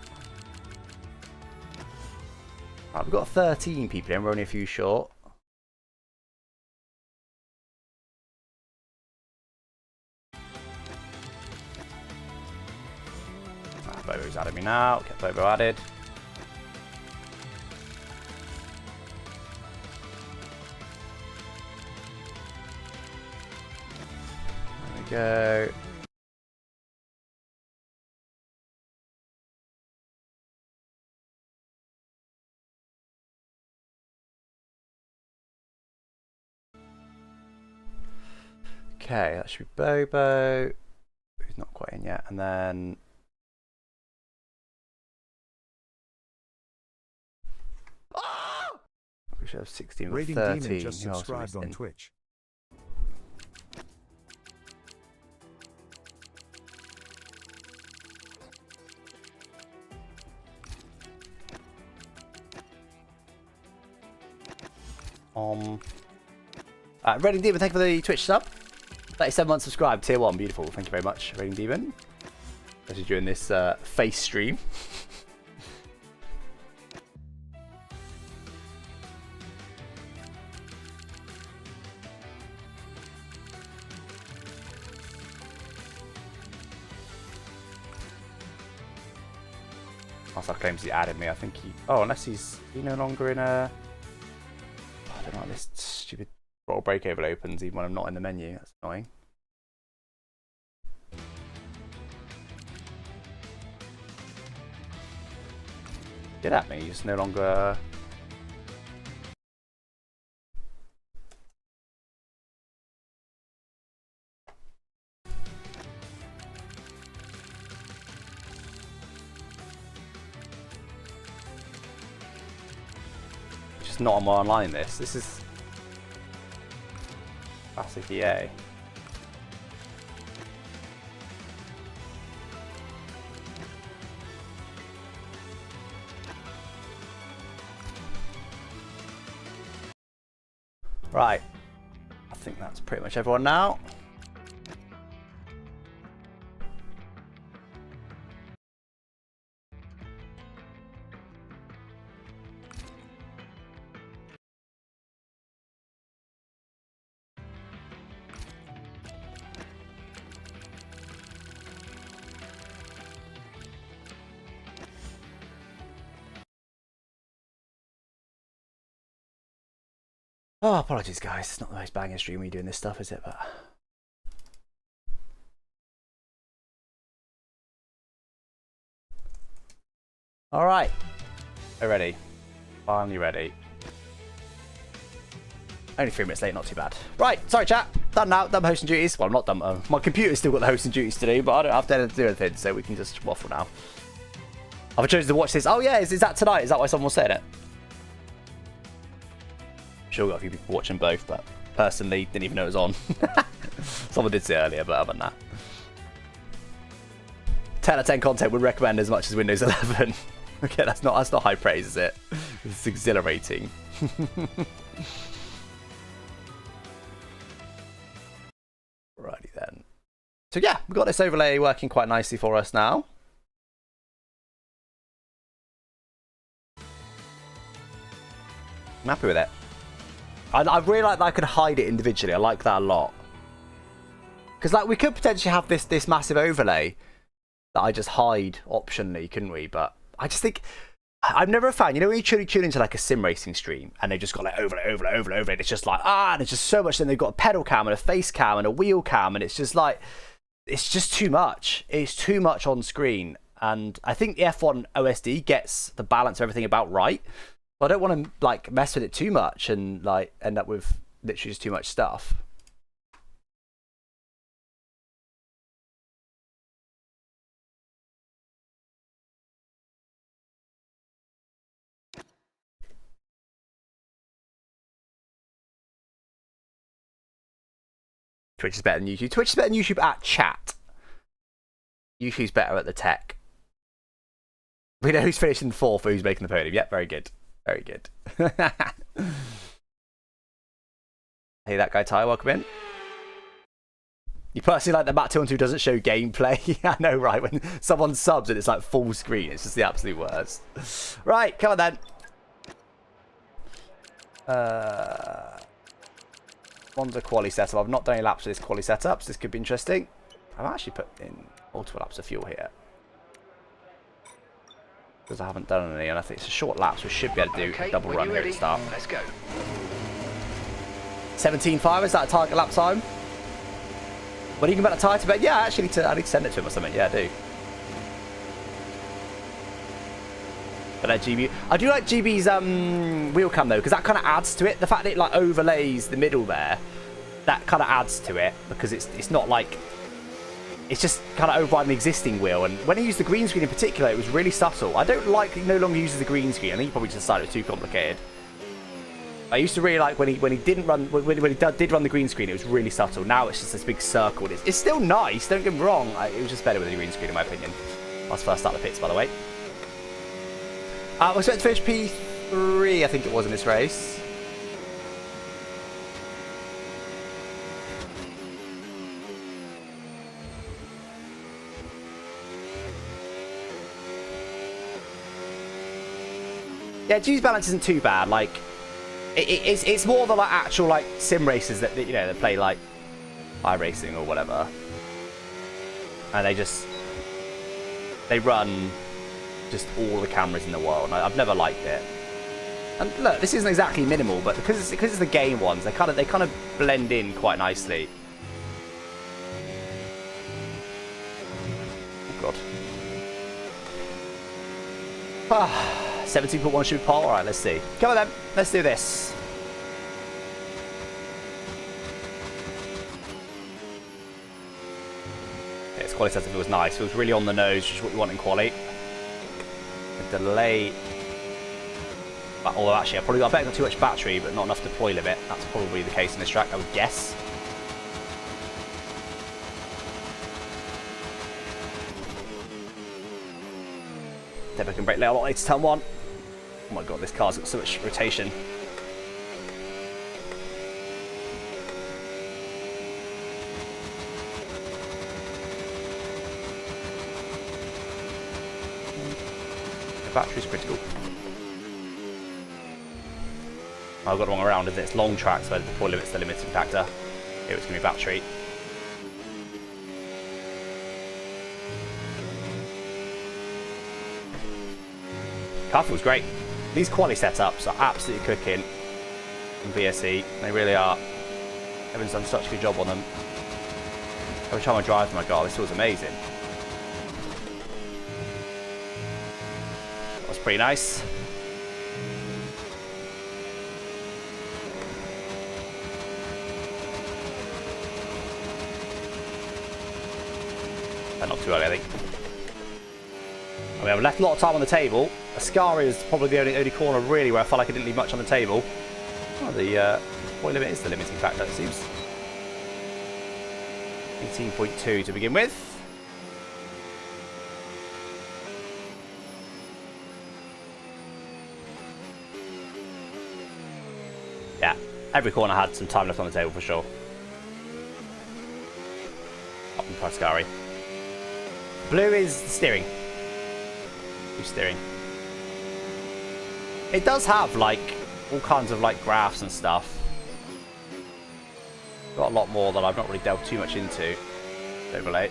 Right, we've got 13 people in, we're only a few short. Bobo's added me now, get Bobo added. There we go. Okay, that should be Bobo, who's not quite in yet, and then we should have 16 or Rating 13. Demon just Who else subscribed are we on missing? Twitch. Rating Demon, thank you for the Twitch sub. 37 months subscribed, tier 1, beautiful. Thank you very much, Rating Demon. Especially during this face stream. Last I claims he added me, I think he... Oh, unless he's no longer in a... I don't know why this stupid throttle breakover opens even when I'm not in the menu. That's annoying. Get at me, he's no longer... Just not on my online this. This is... Classic EA. Right. I think that's pretty much everyone now. Oh, apologies guys, it's not the most banging stream when you're doing this stuff, is it? But alright. We're ready. Finally ready. Only 3 minutes late, not too bad. Right, sorry chat. Done now, done hosting duties. Well, I'm not done. My computer's still got the hosting duties to do, but I don't have to do anything, so we can just waffle now. I've chosen to watch this. Oh yeah, is that tonight? Is that why someone was saying it? Sure, we've got a few people watching both, but personally didn't even know it was on. Someone did say earlier, but other than that, 10 out of 10 content would recommend as much as Windows 11. Okay, that's not high praise, is it? It's exhilarating. Righty then. So yeah, we've got this overlay working quite nicely for us now. I'm happy with it. I really like that I could hide it individually. I like that a lot. Because like we could potentially have this massive overlay that I just hide optionally, couldn't we? But I just think I'm never a fan. You know when you tune into like a sim racing stream and they've just got like overlay, and it's just like and it's just so much. Then they've got a pedal cam and a face cam and a wheel cam, and it's just like it's just too much. It's too much on screen, and I think the F1 OSD gets the balance of everything about right. I don't want to like mess with it too much and like end up with literally just too much stuff. Twitch is better than YouTube. Twitch is better than YouTube at chat. Yushi's better at the tech. We know who's finishing fourth, who's making the podium. Yep, very good. Very good. Hey, that guy Ty, welcome in. You personally like the Matt 212 doesn't show gameplay? I know, right? When someone subs and it's like full screen, it's just the absolute worst. Right, come on then. Monza quali setup. I've not done any laps with this quali setup, so this could be interesting. I've actually put in multiple laps of fuel here. Because I haven't done any, and I think it's a short lap, so we should be able to do a double run here at the start. Let's go. 17.5, is that a target lap time? What are you about to tie to bet? Yeah, actually, I need to send it to him or something. Yeah, I do. But GB, I do like GB's wheel cam though, because that kind of adds to it. The fact that it like overlays the middle there, that kind of adds to it because it's not like it's just kind of overriding the existing wheel. And when he used the green screen in particular, it was really subtle. I don't like he no longer uses the green screen. I think he probably just decided it was too complicated. I used to really like when he didn't run when he did run the green screen. It was really subtle. Now it's just this big circle. It's still nice. Don't get me wrong. It was just better with the green screen in my opinion. That's first start the pits, by the way. We're expected to finish P3, I think it was in this race. Yeah, G's balance isn't too bad. Like, it's more the like actual like sim races that you know that play like iRacing or whatever, and they run just all the cameras in the world. I've never liked it. And look, this isn't exactly minimal, but because it's the game ones, they kind of blend in quite nicely. Oh god. 17.1 should be pole. All right, let's see. Come on then, let's do this. Yeah, this quality setup was nice. It was really on the nose, which is what you want in quali. The delay. Although actually, I bet I got too much battery, but not enough deploy limit. That's probably the case in this track, I would guess. If I can brake a lot later, turn one. Oh my god, this car's got so much rotation. The battery's critical. Oh, I've got the wrong around, isn't it? It's long tracks where the deploy limit's the limiting factor. Here it's going to be battery. Car feels great. These quali setups are absolutely cooking in VSE. They really are. Everyone's done such a good job on them. Every time I drive them, I go, oh, this feels amazing. That was pretty nice. Not too early, I think. We have left a lot of time on the table. Ascari is probably the only corner really where I felt like I didn't leave much on the table. Oh, the point limit is the limiting factor, it seems. 18.2 to begin with. Yeah, every corner had some time left on the table for sure. Up in Ascari. Blue is the steering. Steering. It does have like all kinds of like graphs and stuff. Got a lot more that I've not really delved too much into. Overlay.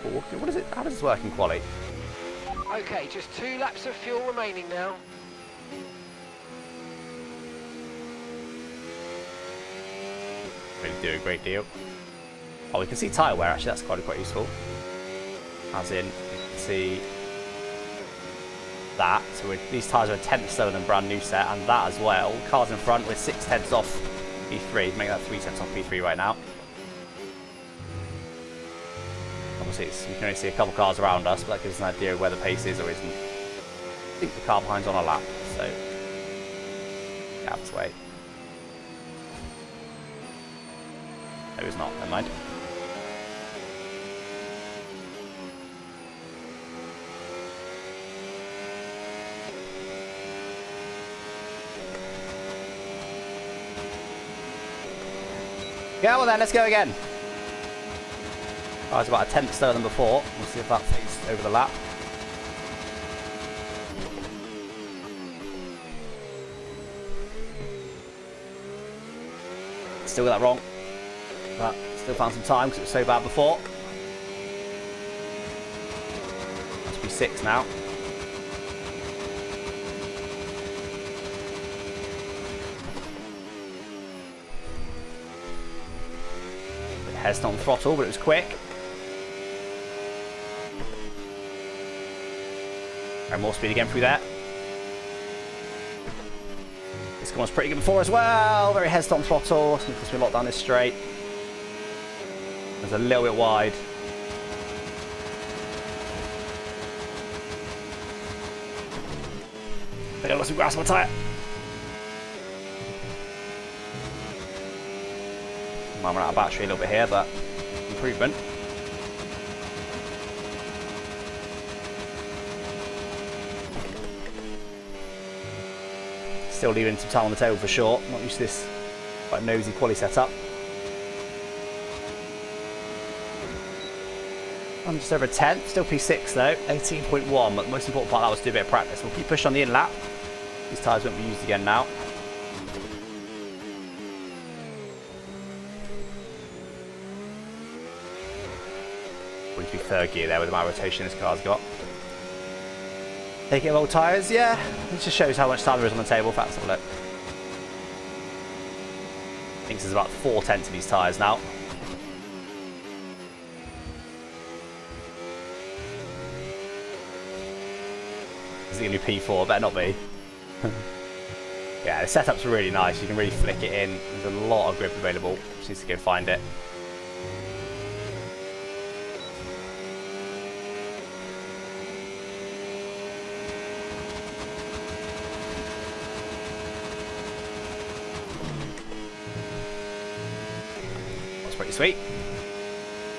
But what is it? How does this work in quali? Okay, just 2 laps of fuel remaining now. Really do a great deal. Oh, we can see tyre wear actually. That's quite useful. As in, you can see that. So these tyres are a tenth slower than brand new set, and that as well. Cars in front with 6 tenths off P3, make that 3 tenths off P3 right now. Obviously, you can only see a couple cars around us, but that gives us an idea of where the pace is or isn't. I think the car behind's on a lap, so get out of this way. No, it's not. Never mind. Yeah, well then, let's go again. I was about a tenth slower than before. We'll see if that fades over the lap. Still got that wrong. But still found some time because it was so bad before. Must be 6 now. Hesitant on the throttle, but it was quick. And more speed again through there. This one was pretty good before as well. Very hesitant on throttle. It's supposed to be locked down this straight. It was a little bit wide. I think I lost some grass on my tyre. Might run out of battery a little bit here, but improvement. Still leaving some time on the table for sure. Not used to this quite nosy quali setup. I'm just over a 10th, still P6 though, 18.1, but the most important part of that was to do a bit of practice. We'll keep pushing on the in lap. These tyres won't be used again now. Going to be third gear there with the amount of rotation this car's got. Taking old tyres, yeah, it just shows how much time there is on the table. In fact, let's have a look. I think there's about 4/10 of these tyres now. Is it going to be P4? Better not be. Yeah, the setup's really nice. You can really flick it in. There's a lot of grip available. Just needs to go find it. That's pretty sweet.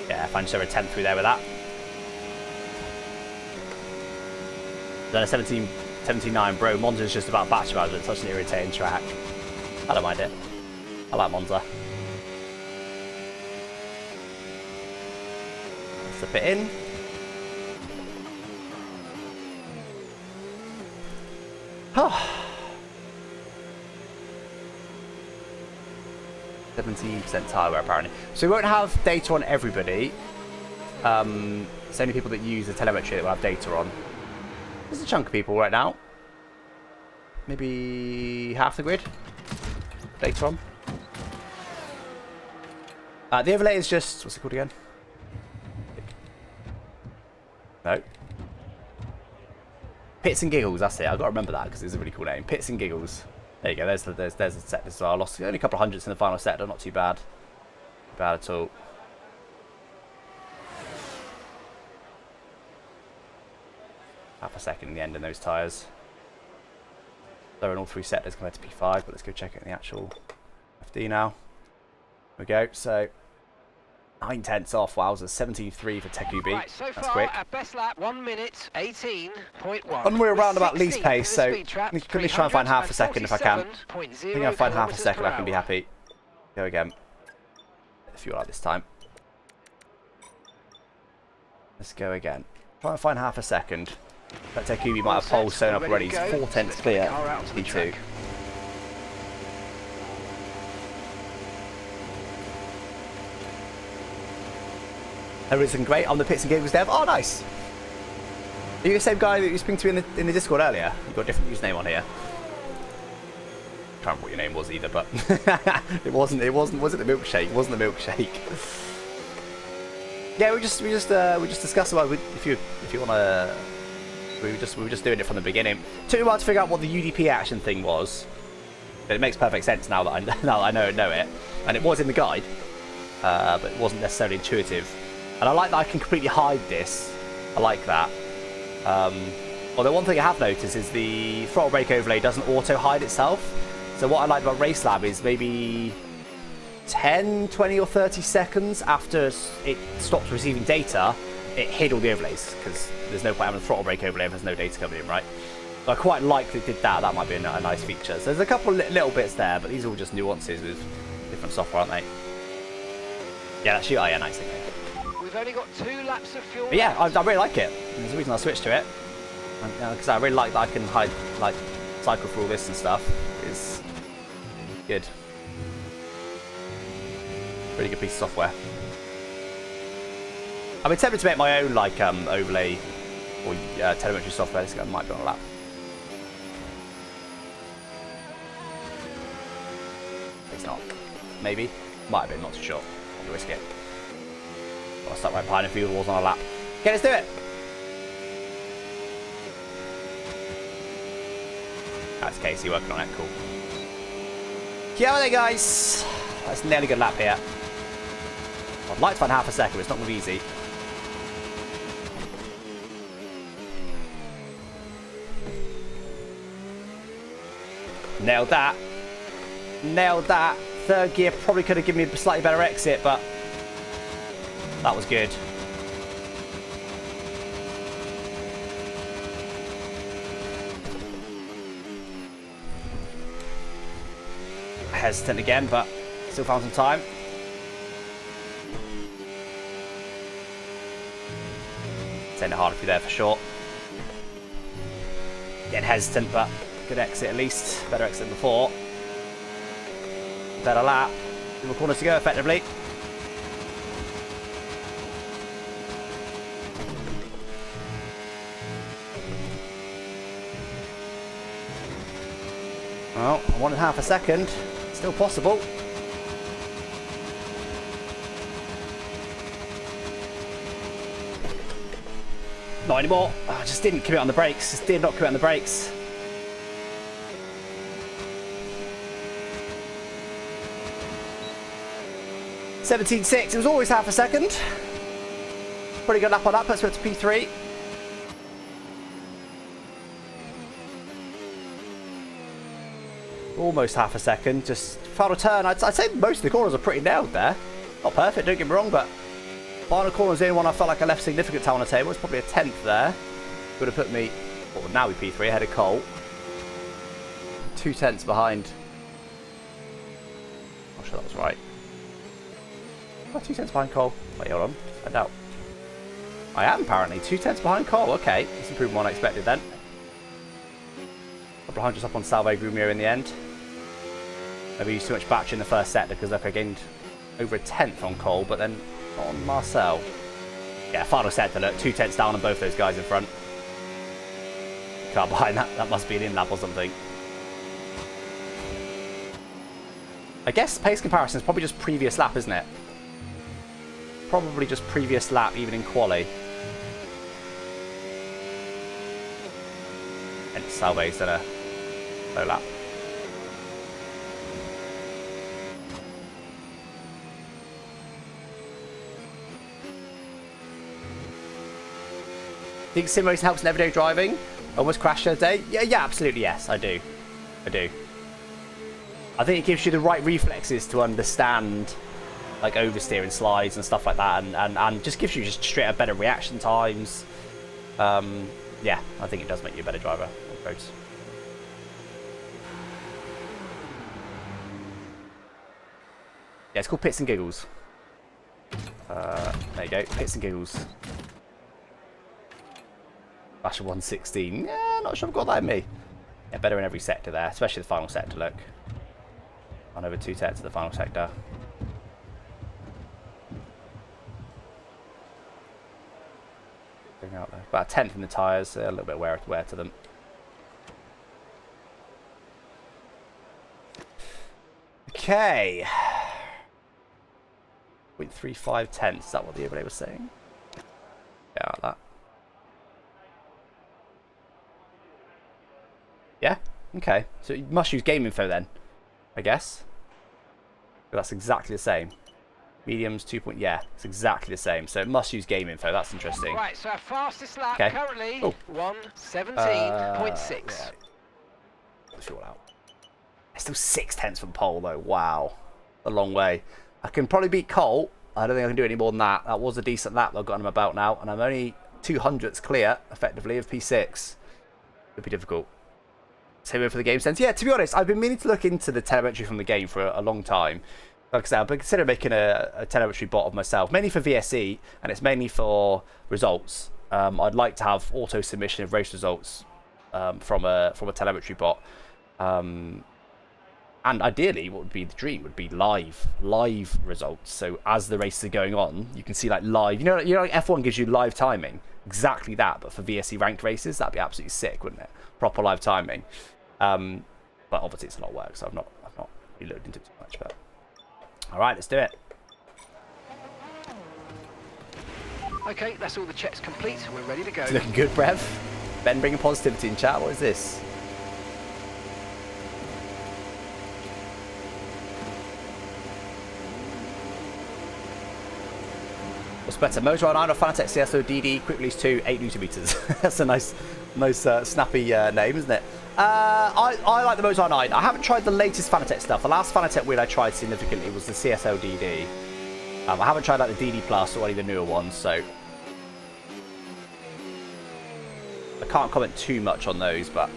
Yeah, if I just over a 10 through there with that. Then a 17.9, bro. Monza's just about battery management. Such an irritating track. I don't mind it. I like Monza. Slip it in. Oh. 17% tyre wear apparently. So we won't have data on everybody. It's only people that use the telemetry that will have data on. There's a chunk of people right now. Maybe half the grid. Data on. The overlay is just... What's it called again? No. Pits and Giggles, that's it. I've got to remember that because it's a really cool name. Pits and Giggles. There you go. There's a set as well. I lost only a couple of hundredths in the final set. Not too bad. Not bad at all. Half a second in the end in those tyres. So in all 3 sectors compared to P5, but let's go check it in the actual FD now. There we go. So 9/10 off. Wowza, 17.3 for Tekubi. Right, so that's far, quick. our best lap 1 minute 18.1. And we're around about least pace, so I can at least try and find half a second if I can. I think I'll find half a second. I can be happy. Go again. If you like this time. Let's go again. Try and find half a second. That Tekubi might have pole sewn up already. He's 4/10 clear. P2. Everything great. I'm the Pits and Giggles dev. Oh, nice. Are you the same guy that you spoke to in the Discord earlier? You've got a different username on here. Can't remember what your name was either, but it wasn't. Was it the milkshake? It wasn't the milkshake. Yeah, we just discussed about if you want to. We were just doing it from the beginning. Took me a while to figure out what the UDP action thing was, but it makes perfect sense now that I know it, and it was in the guide, but it wasn't necessarily intuitive. And I like that I can completely hide this. I like that. Although one thing I have noticed is the throttle brake overlay doesn't auto hide itself. So what I like about Race Lab is maybe 10, 20 or 30 seconds after it stops receiving data, it hid all the overlays, because there's no point having a throttle brake overlay if there's no data coming in, right? So I quite like that it did that. That might be a nice feature. So there's a couple of little bits there, but these are all just nuances with different software, aren't they? Yeah, shoot. Oh, yeah, nice. Okay. We've only got 2 laps of fuel. But yeah, I left. really like it. And there's a reason I switched to it. Because I really like that I can cycle through all this and stuff. It's good. Really good piece of software. I've been tempted to make my own overlay or telemetry software. This guy might be on a lap. It's not. Maybe. Might have been, not too sure. I'll risk it. I'll start right behind a few walls on a lap. Okay, let's do it. That's Casey working on it. Cool. Kia ora, guys. That's nearly a good lap here. I'd like to find half a second, but it's not going to be easy. Nailed that. Nailed that. Third gear probably could have given me a slightly better exit, but that was good. Hesitant again, but still found some time. Send it harder for you there for sure. Getting hesitant, but good exit at least. Better exit than before. Better lap. 2 more corners to go effectively. Well, 1.5 a second. Still possible. Not anymore. Oh, I just didn't commit on the brakes. Just did not commit on the brakes. $17.6. It was always half a second. Pretty good lap on that. Puts me up to P3. Almost half a second. Just final turn. I'd say most of the corners are pretty nailed there. Not perfect, don't get me wrong, but final corners in one I felt like I left significant time on the table. It's probably a 10th there. Would have put me, what would now be P3 ahead of Cole. 2 tenths behind. Not sure that was right. Oh, 2 tenths behind Cole. Wait, hold on. I doubt. I am apparently 2 tenths behind Cole. Okay, that's improved more than I expected then. A couple of hundreds up on Salve Grumio in the end. Maybe used too much battery in the first sector because look, I gained over a 10th on Cole, but then not on Marcel. Yeah, final sector, look, 2 tenths down on both those guys in front. Car behind that, that must be an in-lap or something. I guess pace comparison is probably just previous lap, isn't it? Probably just previous lap, even in quali. And Salve's done a low lap. Think sim racing helps in everyday driving? Almost crashed the other day? Yeah, absolutely yes, I do. I do. I think it gives you the right reflexes to understand like oversteering slides and stuff like that, and just gives you just straight up better reaction times. Yeah, I think it does make you a better driver on roads. Yeah, it's called Pits and Giggles. There you go, Pits and Giggles. Flash of 116. Yeah, not sure I've got that in me. Yeah, better in every sector there, especially the final sector, look. On over 2 tenths of the final sector. Out there. About a 10th in the tyres, a little bit wear to them. Okay. 0.35 tenths, is that what the overlay was saying? Yeah, like that. Yeah? Okay. So you must use game info then, I guess. But that's exactly the same. Mediums 2 point, yeah, it's exactly the same. So it must use game info. That's interesting. Right, so our fastest lap currently 1:17.6. Yeah. Let's roll out. It's still 6 tenths from pole though. Wow, a long way. I can probably beat Cole. I don't think I can do any more than that. That was a decent lap that I've got on my belt now, and I'm only 200ths clear, effectively, of P6. It'd be difficult. Same for the game sense. Yeah, to be honest, I've been meaning to look into the telemetry from the game for a long time. like I said, I'm considering making a telemetry bot of myself, mainly for VSE, and it's mainly for results. I'd like to have auto submission of race results from a telemetry bot, and ideally, what would be the dream would be live results. So as the races are going on, you can see like live. You know, like F1 gives you live timing, exactly that. But for VSE ranked races, that'd be absolutely sick, wouldn't it? Proper live timing. But obviously, it's a lot of work, so I've not really looked into it too much. But all right, let's do it. Okay, that's all the checks complete. We're ready to go. It's looking good, Brev. Ben bringing positivity in chat. What is this? What's better, Motor 9 or Fanatec CSO DD Quick Release 2 8 Newton meters? That's a nice snappy name, isn't it? I like the Motor 9. I haven't tried the latest Fanatec stuff. The last Fanatec wheel I tried significantly was the CSO DD. I haven't tried like the DD Plus or any of the newer ones, so I can't comment too much on those, but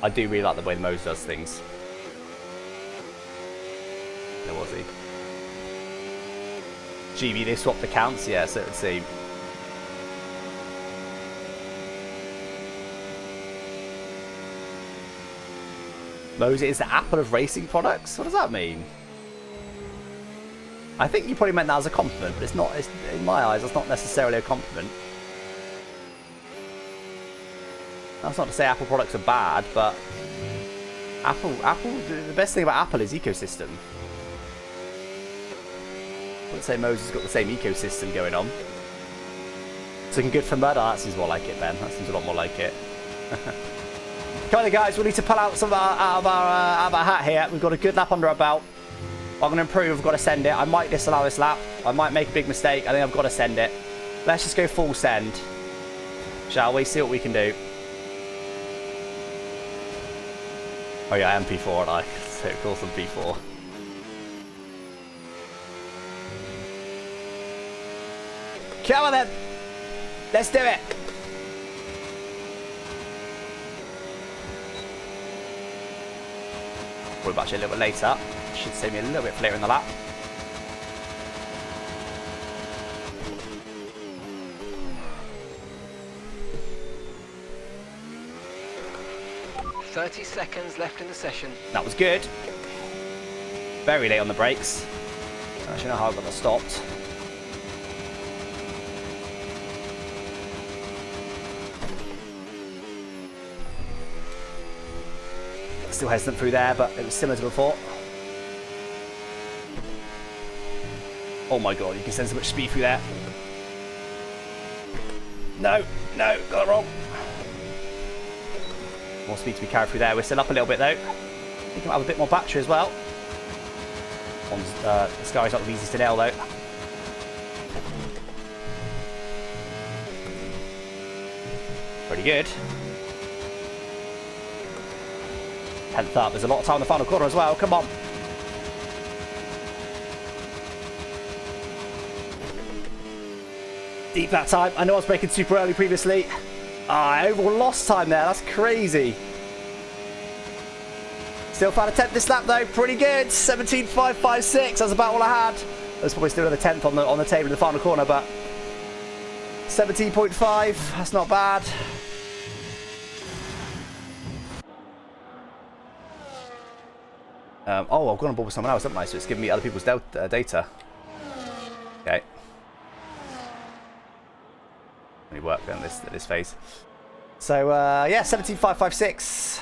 I do really like the way the Motor does things. Where was he? GB, they swapped accounts? Yeah, so it would seem. Mose is the Apple of racing products? What does that mean? I think you probably meant that as a compliment, but it's not. In my eyes, that's not necessarily a compliment. That's not to say Apple products are bad, but Apple, the best thing about Apple is ecosystem. I wouldn't say Moses has got the same ecosystem going on. It's looking good for murder. That seems more like it, Ben. That seems a lot more like it. Come on, guys. We need to pull out some out of our hat here. We've got a good lap under our belt. I'm going to improve. I've got to send it. I might disallow this lap. I might make a big mistake. I think I've got to send it. Let's just go full send. Shall we? See what we can do. Oh yeah, I am P4, aren't I? So of course I'm P4. Come on then! Let's do it! We're actually a little bit later. Should save me a little bit later in the lap. "30 seconds left in the session." That was good. Very late on the brakes. I don't actually know how I got that stopped. Still hesitant through there, but it was similar to before. Oh my god, you can send so much speed through there. No, got it wrong. More speed to be carried through there. We're still up a little bit though. I think I'll have a bit more battery as well. The Sky's not the easiest to nail though. Pretty good. 10th up. There's a lot of time in the final corner as well. Come on. Deep that time. I know I was braking super early previously. I overall lost time there. That's crazy. Still found a 10th this lap though. Pretty good. 17.556. That's about all I had. There's probably still another 10th on the table in the final corner, but 17.5. That's not bad. Oh, I've gone on board with someone else, haven't I? So it's giving me other people's data. Okay. Let me work on this phase. So yeah, 17.556.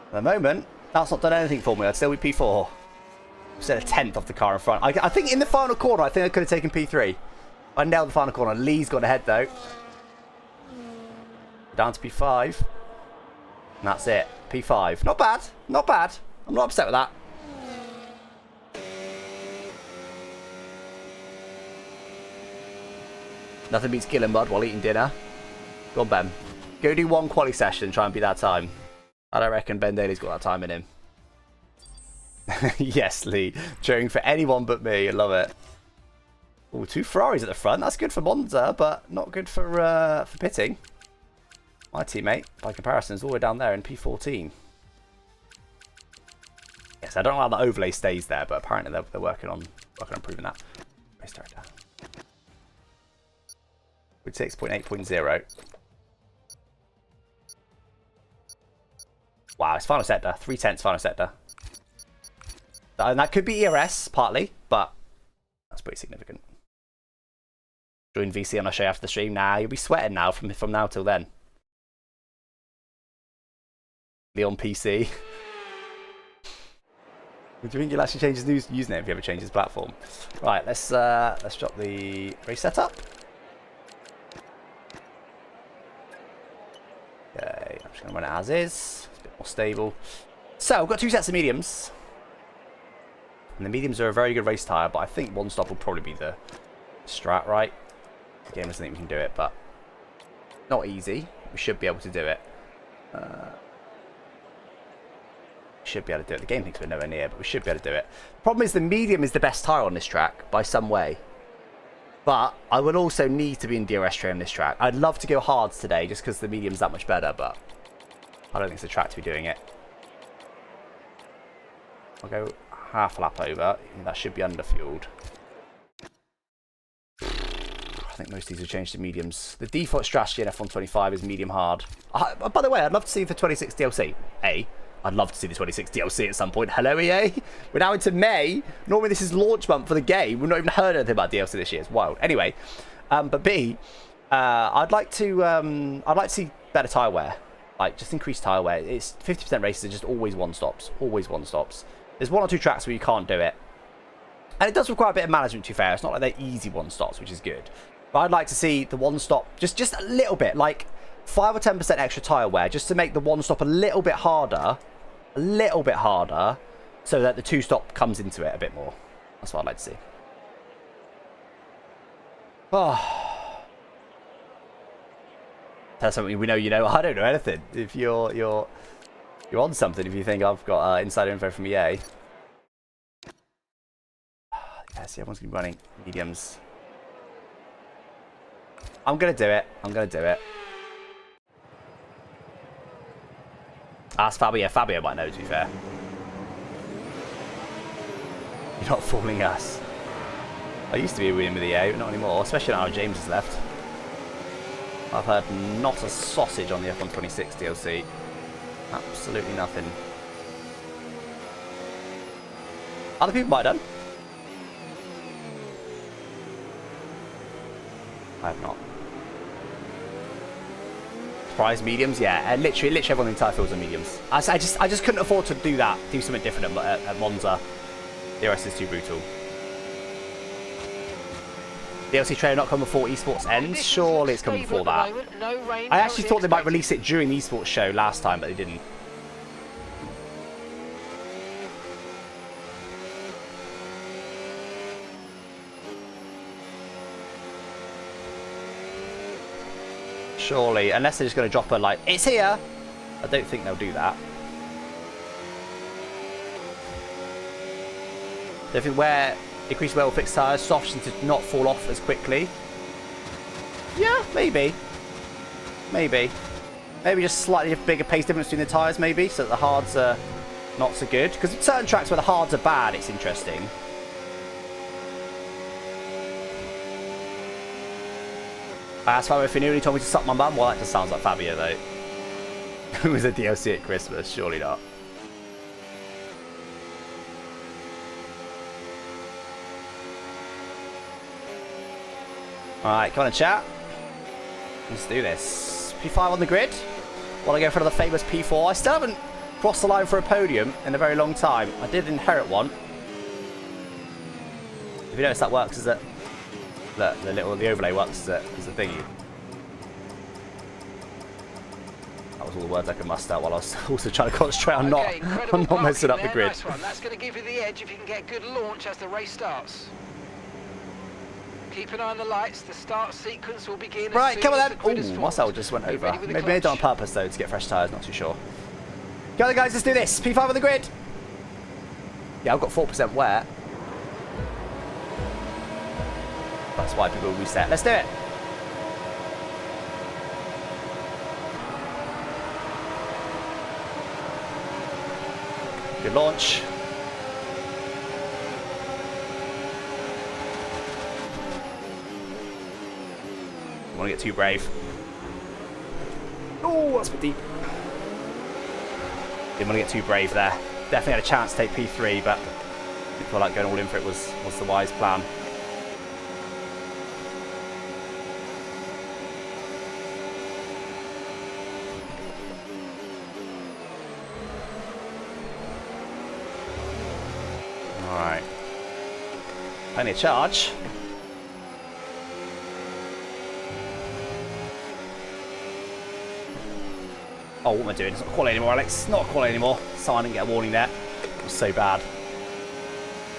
At the moment, that's not done anything for me. I'd still be P4. Instead of 10th off the car in front. I think in the final corner, I think I could have taken P3. I nailed the final corner. Lee's got ahead though. Down to P5. And that's it. P5. Not bad. Not bad. I'm not upset with that. Nothing beats Gillon mud while eating dinner. Go on, Ben. Go do one quali session and try and beat that time. I don't reckon Ben Daly's got that time in him. Yes, Lee. Cheering for anyone but me. I love it. Oh, 2 Ferraris at the front. That's good for Monza, but not good for pitting. My teammate, by comparison, is all the way down there in P14. Yes, I don't know how the overlay stays there, but apparently they're working on improving that. Race director. With 6.8.0. Wow, it's final sector. 3/10 final sector. And that could be ERS, partly, but that's pretty significant. Join VC and I'll show you after the stream. Nah, you'll be sweating now from now till then. On PC. Do you think you'll actually change his username if you ever change his platform? Right, let's drop the race setup. Okay, I'm just going to run it as is. It's a bit more stable. So, we've got 2 sets of mediums. And the mediums are a very good race tyre, but I think one stop will probably be the strat, right? The game doesn't think we can do it, but not easy. We should be able to do it. Should be able to do it. The game thinks we're nowhere near, but we should be able to do it. The problem is the medium is the best tyre on this track by some way. But I would also need to be in DRS tray on this track. I'd love to go hards today just because the medium's that much better, but I don't think it's the track to be doing it. I'll go half a lap over. That should be underfueled. I think most of these have changed to mediums. The default strategy in F125 is medium hard. By the way, I'd love to see the 26 DLC. I'd love to see the 26 DLC at some point. Hello, EA. We're now into May. Normally, this is launch month for the game. We've not even heard anything about DLC this year. It's wild. Anyway, but B, I'd like to see better tyre wear. Like, just increase tyre wear. It's 50% races are just always one stops. Always one stops. There's 1 or 2 tracks where you can't do it. And it does require a bit of management, to be fair. It's not like they're easy one stops, which is good. But I'd like to see the one stop just a little bit, like 5 or 10% extra tyre wear, just to make the one stop a little bit harder, so that the 2 stop comes into it a bit more. That's what I'd like to see. Oh. Tell something we know you know. I don't know anything. If you're on something, if you think I've got insider info from EA. Yeah, see, everyone's gonna be running mediums. I'm gonna do it. Ask Fabio. Fabio might know, to be fair. You're not fooling us. I used to be winning with EA, but not anymore. Especially now James has left. I've heard not a sausage on the F126 DLC. Absolutely nothing. Other people might have done. I have not. Prize mediums, yeah. Literally everyone in the entire field are mediums. I just couldn't afford to do that. Do something different at Monza. The rest is too brutal. DLC trailer not come before esports ends? Surely it's come before that. I actually thought they might release it during the esports show last time, but they didn't. Surely, unless they're just going to drop her like, it's here! I don't think they'll do that. Don't think where increase wear will fix tyres, soften to not fall off as quickly. Yeah, maybe. Maybe just slightly bigger pace difference between the tyres, maybe, so that the hards are not so good. Because in certain tracks where the hards are bad, it's interesting. I asked Fabio if he knew and he told me to suck my mum. Well, that just sounds like Fabio, though. Who was a DLC at Christmas? Surely not. Alright, come on, chat. Let's do this. P5 on the grid. Want to go for another famous P4. I still haven't crossed the line for a podium in a very long time. I did inherit one. If you notice, that works as a... Look, the overlay works as a thingy. That was all the words I could muster out while I was also trying to concentrate on not messing up the grid. Nice one. That's going to give you the edge if you can get good launch as the race starts. Keep an eye on the lights. The start sequence will begin. Right, come on then. Ooh, Marcel just went over. Maybe I did on purpose though to get fresh tyres. Not too sure. Go on, guys. Let's do this. P5 on the grid. Yeah, I've got 4% wear. That's why people reset. Let's do it. Good launch. Don't want to get too brave. Oh, that's a bit deep. Didn't want to get too brave there. Definitely had a chance to take P3, but I feel like going all in for it was the wise plan. Alright. Plenty of charge. Oh, what am I doing? It's not quality anymore, Alex. Not quality anymore. So I didn't get a warning there. It was so bad.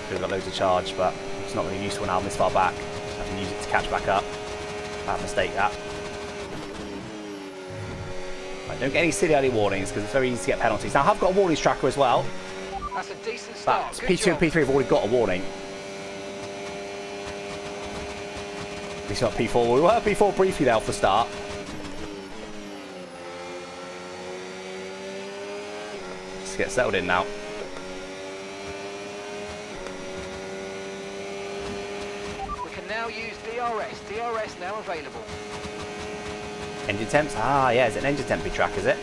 Could have got loads of charge, but it's not really useful now I'm this far back. I can use it to catch back up. Bad mistake, that. Right, don't get any silly early warnings, because it's very easy to get penalties. Now, I have got a warnings tracker as well. That's a decent start. But P2 and P3 have already got a warning. At least not P4. We were at P4 briefly there off the start. Just get settled in now. We can now use DRS. DRS now available. Engine temps? Ah, yeah, it's an engine temperature track, is it?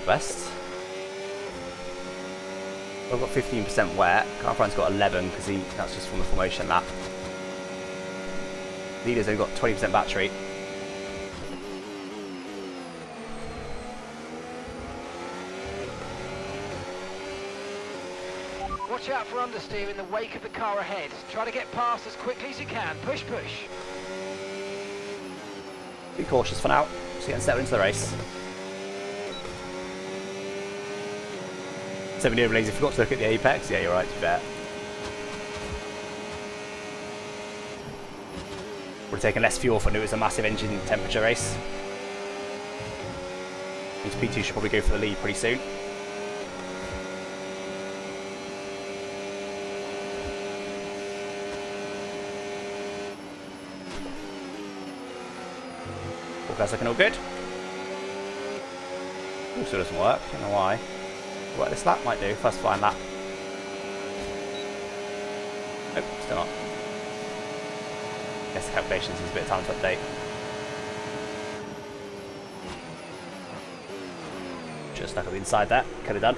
West. I've got 15% wet. Car front's got 11 because that's just from the formation lap. Leader's only got 20% battery. Watch out for understeer in the wake of the car ahead. Try to get past as quickly as you can. Push, push. Be cautious for now. Just getting settled into the race. 70 overlays, I forgot to look at the apex. Yeah, you're right, to be fair. Would have taken less fuel if I knew it was a massive engine temperature race. Means P2 should probably go for the lead pretty soon. All guys looking all good. Also doesn't work, I don't know why. What this lap might do, first flying lap. Nope, still not. Guess the calculations needs a bit of time to update. Just stuck up inside that, could have done.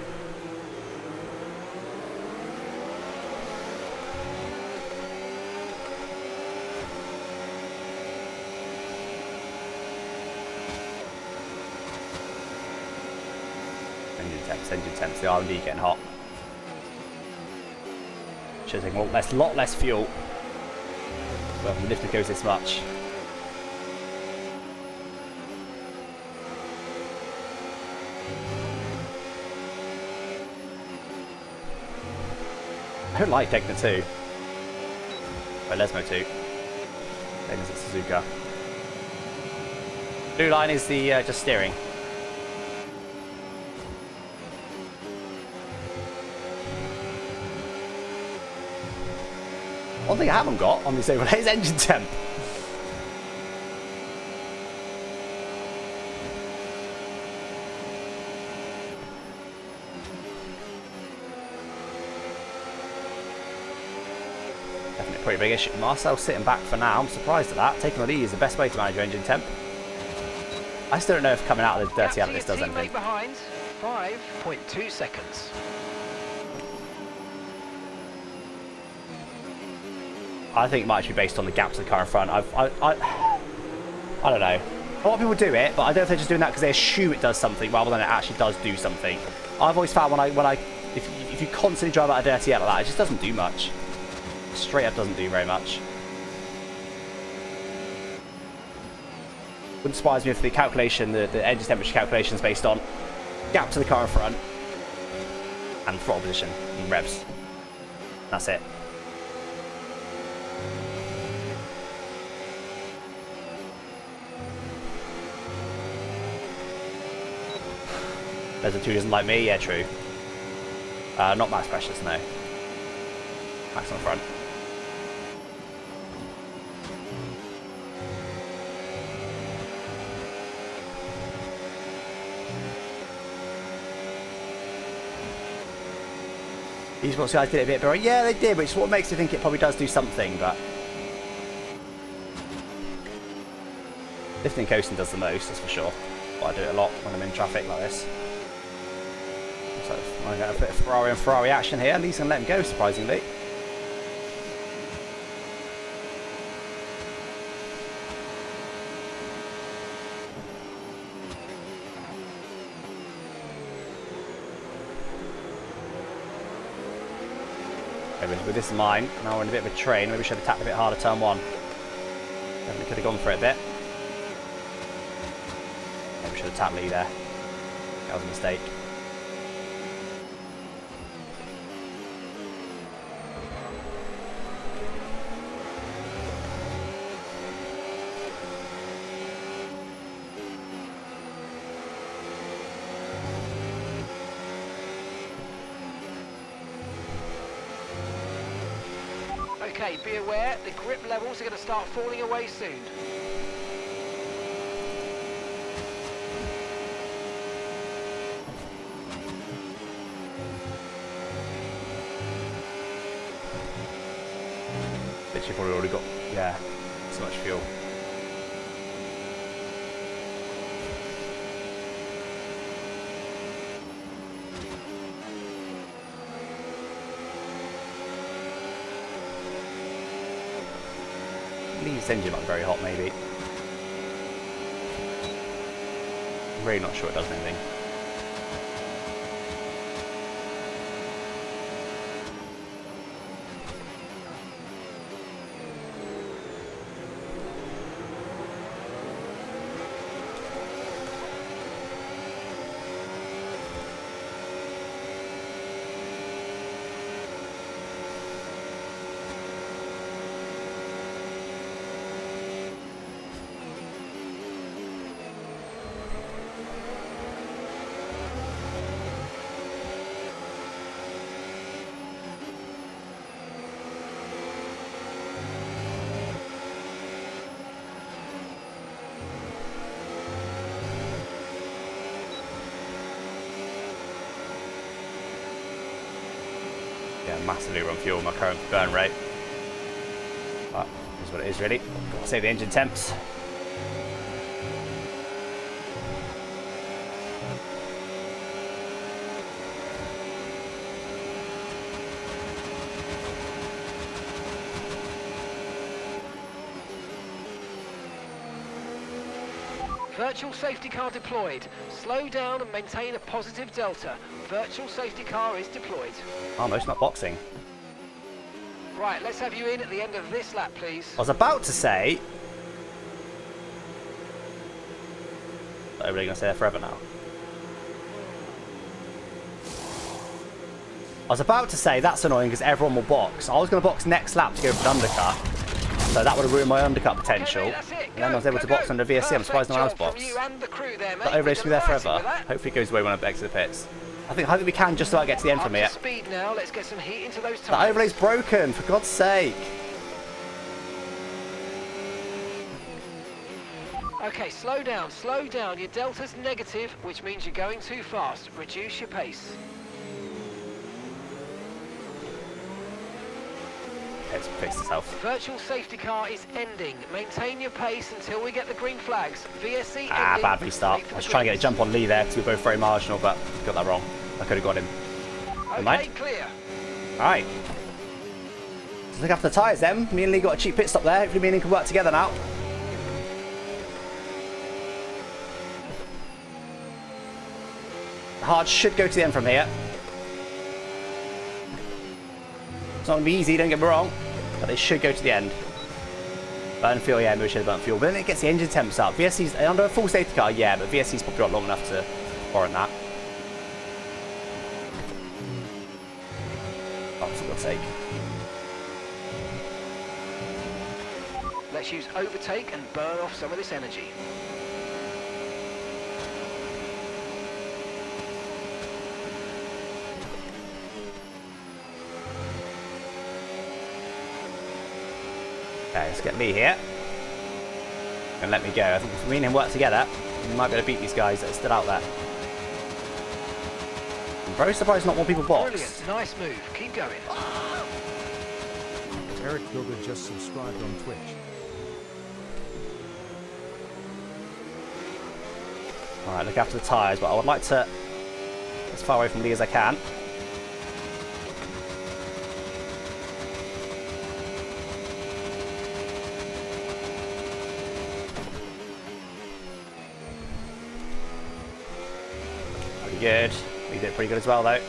Engine temps, the R&D getting hot. Should have taken a lot less fuel. Well, the lifter goes this much. I don't like Degna 2. Or Lesmo 2. Degna's at Suzuka. Blue line is the just steering. One thing I haven't got on this overlay is engine temp. Definitely a pretty big issue. Marcel's sitting back for now. I'm surprised at that. Taking the lead is the best way to manage your engine temp. I still don't know if coming out of the dirty out of this does anything. Behind 5.2 seconds. I think it might actually be based on the gaps of the car in front. I don't know. A lot of people do it, but I don't know if they're just doing that because they assume it does something rather than it actually does do something. I've always found if you constantly drive out a dirty out like that, it just doesn't do much. Straight up doesn't do very much. Wouldn't surprise me if the calculation, the engine temperature calculation is based on gap to the car in front and throttle position and revs. That's it. There's a 2 doesn't like me, yeah, true. Not Max Precious, no. Max on the front. Esports guys did it a bit better. Yeah, they did, which is what makes me think it probably does do something, but... Lifting and coasting does the most, that's for sure. But I do it a lot when I'm in traffic like this. So I'm going to put a Ferrari and Ferrari action here. At least I'm letting go, surprisingly. With this in mind, now we're in a bit of a train. Maybe we should have tapped a bit harder turn one. Definitely could have gone for it a bit. Maybe we should have tapped Lee there. That was a mistake. Okay, be aware, the grip levels are going to start falling away soon. But you've probably already got, yeah, so much fuel. Leaves engine might be very hot, maybe. I'm really not sure it does anything. Yeah, massively run fuel, my current burn rate. But here's what it is really. Gotta save the engine temps. Virtual safety car deployed. Slow down and maintain a positive delta. Virtual safety car is deployed. Almost not boxing. Right, let's have you in at the end of this lap, please. I was about to say... Are we going to stay there forever now? I was about to say that's annoying because everyone will box. I was going to box next lap to go for an undercut. So that would have ruined my undercut potential. Okay, mate, And then I was able to box under VSE. I'm surprised no one else boxed. That overlays to be there forever. Hopefully it goes away when I exit the pits. I think we can just about get to the end from here. Speed now. Let's get some heat into those The overlay's broken, for God's sake. Okay, slow down, slow down. Your delta's negative, which means you're going too fast. Reduce your pace. It's fixed itself. Virtual safety car is ending. Maintain your pace until we get the green flags. VSE Ah, ending. bad restart. I was trying to get a jump on Lee there because we were both very marginal, but got that wrong. I could have got him. Okay, clear. Alright. Let's look after the tyres then. Me and Lee got a cheap pit stop there. Hopefully me and Lee can work together now. The hard should go to the end from here. It's not going to be easy, don't get me wrong, but they should go to the end. Burn fuel, yeah, maybe we should have burnt fuel, but then it gets the engine temps up. VSE's under a full safety car, yeah, but VSE's probably not long enough to warrant that. Oh, for God's sake. Let's use overtake and burn off some of this energy. Okay, let's get Lee here. And let me go. I think if me and him work together, we might be able to beat these guys that are still out there. I'm very surprised not more people box. Brilliant, nice move. Keep going. Eric Gilbert just subscribed on Twitch. Alright, look after the tyres, but I would like to get as far away from Lee as I can. Pretty good. We did pretty good as well, though.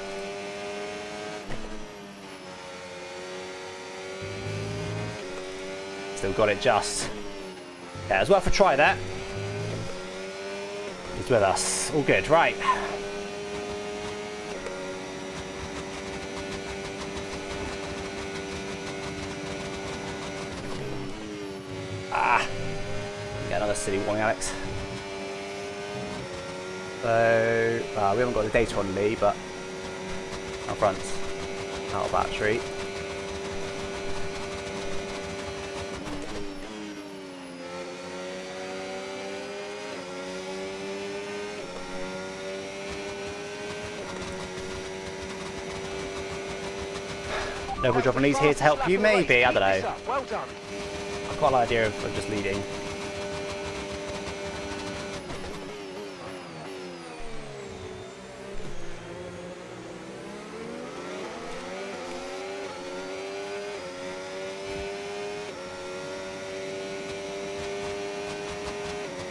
Still got it just. Yeah, it was worth a try there. He's with us. All good, right. Ah. Get another silly warning, Alex. So, we haven't got the data on Lee, but our front's out of battery. Noble dropping these here to help you, maybe, I don't know. Well done. I've got an idea of just leading.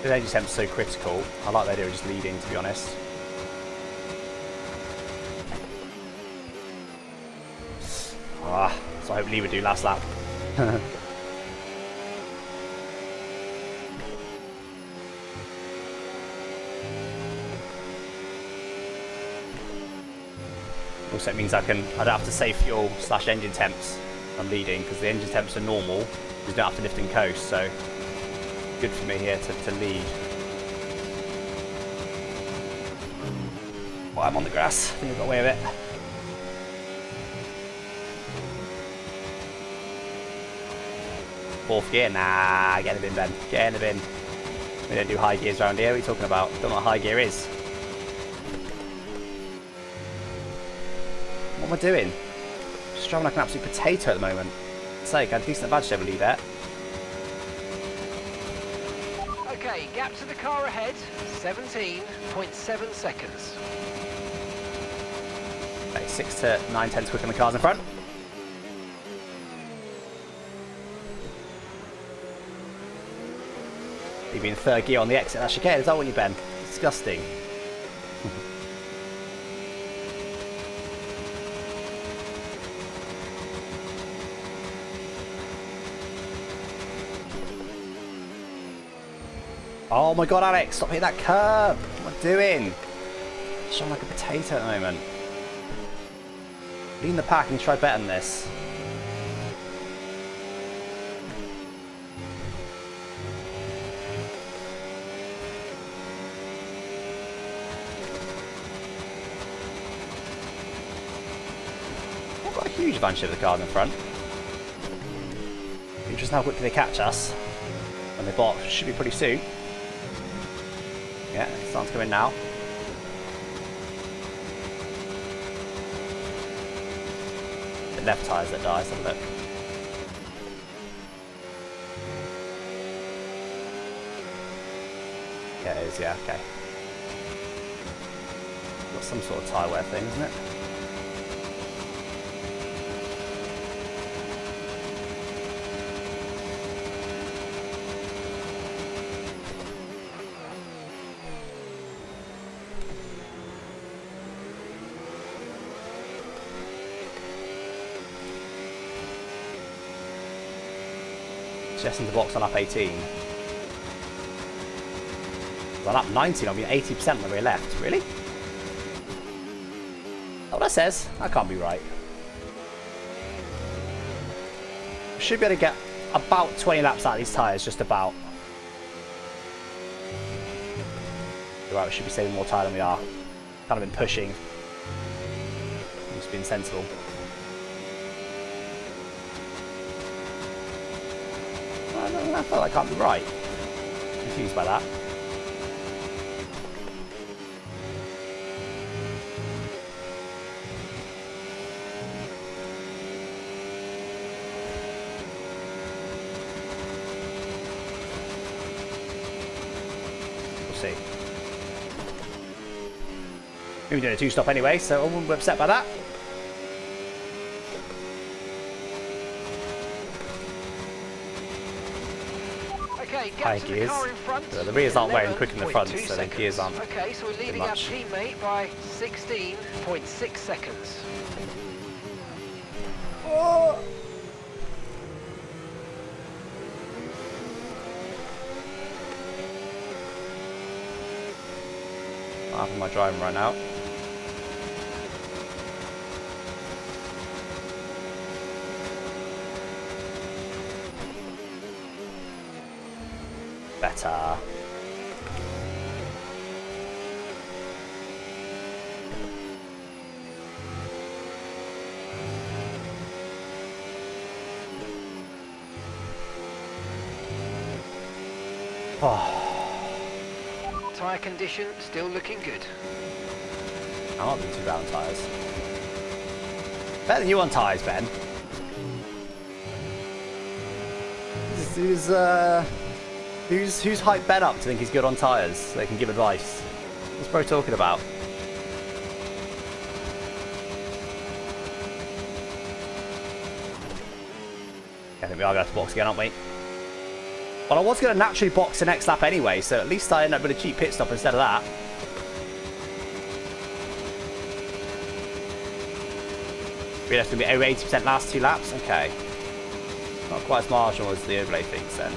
The engine temp's so critical. I like the idea of just leading, to be honest. So I hope Lee would do last lap. Also it means I don't have to save fuel / engine temps I'm leading, because the engine temps are normal. You don't have to lift and coast, so good for me here to lead. Well, I'm on the grass. I think I got away with it. Fourth gear? Nah, get in the bin, Ben. Get in the bin. We don't do high gears around here. What are you talking about? Don't know what high gear is. What am I doing? Just driving like an absolute potato at the moment. For sake, I had a decent advantage over Lee there. Okay, gap to the car ahead, 17.7 seconds. Okay, 6 to 9 tenths quicker than the cars in front. You've been in third gear on the exit. That's chicane, is that what you, Ben? Disgusting. Oh my god, Alex, stop hitting that curb. What am I doing? Showing like a potato at the moment. Lead in the pack and try better than this. I've got a huge advantage over the cars in front. Interesting how quickly they catch us. When they box, should be pretty soon. Yeah, it's starting to come in now. The left tyres that die, let's have a look. Yeah, it is, yeah, okay. Got some sort of tyre wear thing, isn't it? Just in the box on lap 18. On lap 19, I'll be 80% on the rear left. Really? Oh, that says. That can't be right. Should be able to get about 20 laps out of these tyres, just about. You're right, we should be saving more tyre than we are. Kind of been pushing. Just being sensible. I feel like I can't be right. Confused by that. We were doing a 2-stop anyway, so I wouldn't be upset by that. Okay, High get to the gears. car in front. The rears aren't wearing quick in the front, 11.2 so the gears aren't. Okay, so we're leading our much. teammate by 16.6 seconds. Oh. Half of my driving right now. Better. Oh. Tyre condition still looking good. I'm not doing too bad on tyres. Better than you on tyres, Ben. Who's hyped Ben up to think he's good on tyres so they can give advice? What's bro talking about? I think we are going to have to box again, aren't we? Well, I was going to naturally box the next lap anyway, so at least I end up with a cheap pit stop instead of that. We're going to be over 80% last 2 laps? Okay. Not quite as marginal as the overlay thinks then.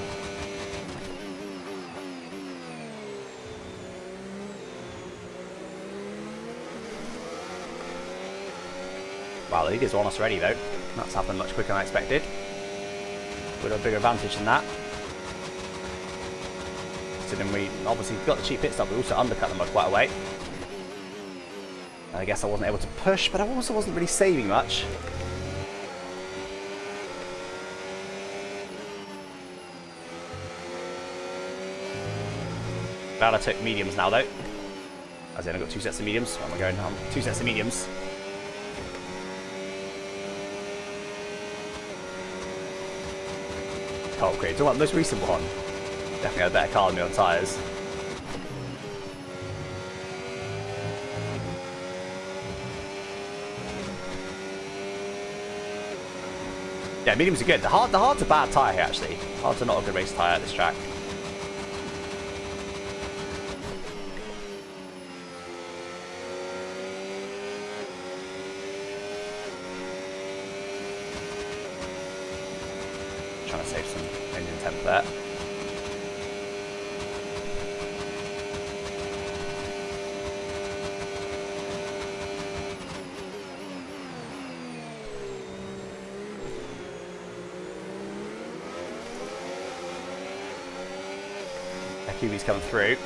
Wow, the leaders are on us already though. That's happened much quicker than I expected. With a bigger advantage than that. So then we obviously got the cheap pit stop, we also undercut them by quite a way. And I guess I wasn't able to push, but I also wasn't really saving much. Glad I took mediums now though. As in I've got 2 sets of mediums. Where am I going now? 2 sets of mediums. Oh, great. Talking about the most recent one. Definitely had a better car than me on tyres. Yeah, mediums are good. The hard's a bad tyre here, actually. Hard's not a good race tyre at this track. Trying to save some engine temp there. QB's coming through.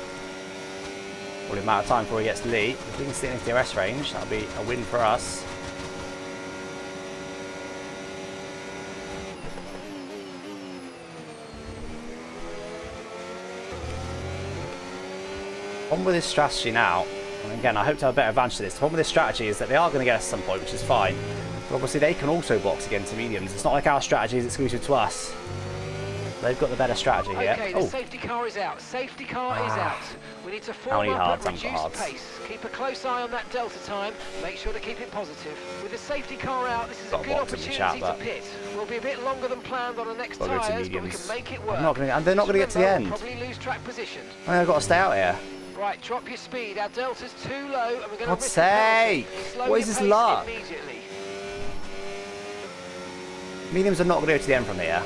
Probably a matter of time before he gets the lead. If we can stay in the DRS range, that'll be a win for us. One with this strategy now, and again, I hope to have a better advantage to this. The problem with this strategy is that they are going to get us at some point, which is fine. But obviously, they can also box against mediums. It's not like our strategy is exclusive to us. They've got the better strategy here. Okay, the safety car is out. Safety car is out. We need to form up at reduced pace. Keep a close eye on that delta time. Make sure to keep it positive. With the safety car out, this is a good opportunity to pit. We'll be a bit longer than planned on the next tyres, but we can make it work. And they're not going to get to the end. Probably lose track position. I've got to stay out here. Right, drop your speed. Our delta's too low, and we're going to risk the penalty. What is this luck? Mediums are not going to go to the end from here.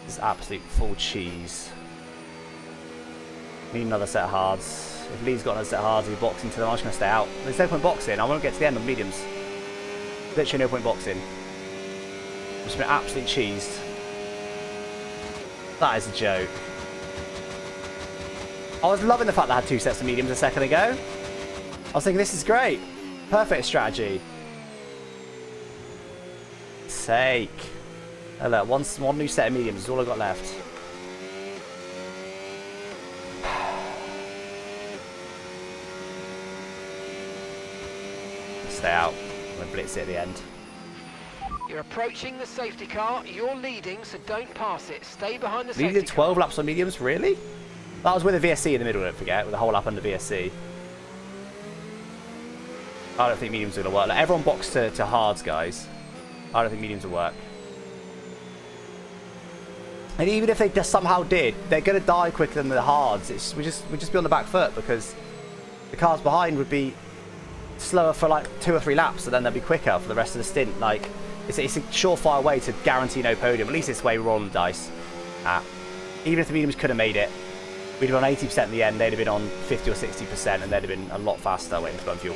This is absolute full cheese. Need another set of hards. If Lee's got another set of hards, he'll box into them. I'm just going to stay out. There's no point boxing. I won't get to the end of mediums. Literally no point boxing. I've just been absolutely cheesed. That is a joke. I was loving the fact that I had 2 sets of mediums a second ago. I was thinking, this is great. Perfect strategy. Sake. Oh, look, one new set of mediums is all I've got left. Stay out. I'm going to blitz it at the end. You're approaching the safety car. You're leading, so don't pass it. Stay behind the safety car. Leading 12 laps on mediums, really? That was with a VSE in the middle, don't forget, with a whole lap under VSE. I don't think mediums are going to work. Like, everyone box to hards, guys. I don't think mediums will work. And even if they just somehow did, they're going to die quicker than the hards. We'd just be on the back foot because the cars behind would be slower for like 2 or 3 laps, and then they'll be quicker for the rest of the stint. Like, it's a surefire way to guarantee no podium. At least this way we're rolling the dice. Even if the mediums could have made it, we'd have been on 80% in the end. They'd have been on 50 or 60%, and they'd have been a lot faster waiting to burn fuel.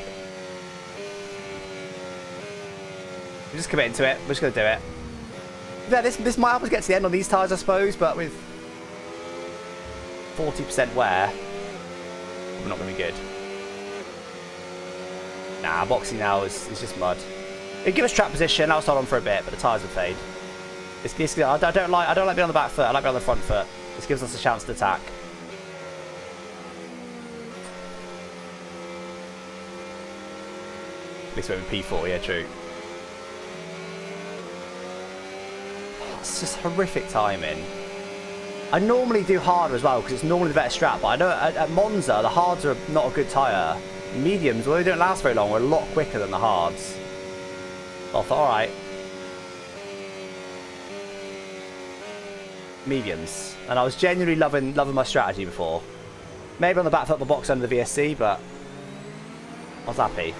We're just committing to it. We're just going to do it. Yeah, this might help us get to the end on these tyres, I suppose, but with 40% wear, we're not going to be good. Nah, boxing now is just mud. It'd give us track position. I'll start on for a bit, but the tyres will fade. I don't like being on the back foot. I like being on the front foot. This gives us a chance to attack. At least we're in P4, yeah, true. It's just horrific timing. I normally do harder as well because it's normally the better strap, but I know at Monza the hards are not a good tyre. Mediums, well, they don't last very long, we're a lot quicker than the hards. So I thought, alright. Mediums. And I was genuinely loving my strategy before. Maybe on the back foot my box under the VSC, but I was happy.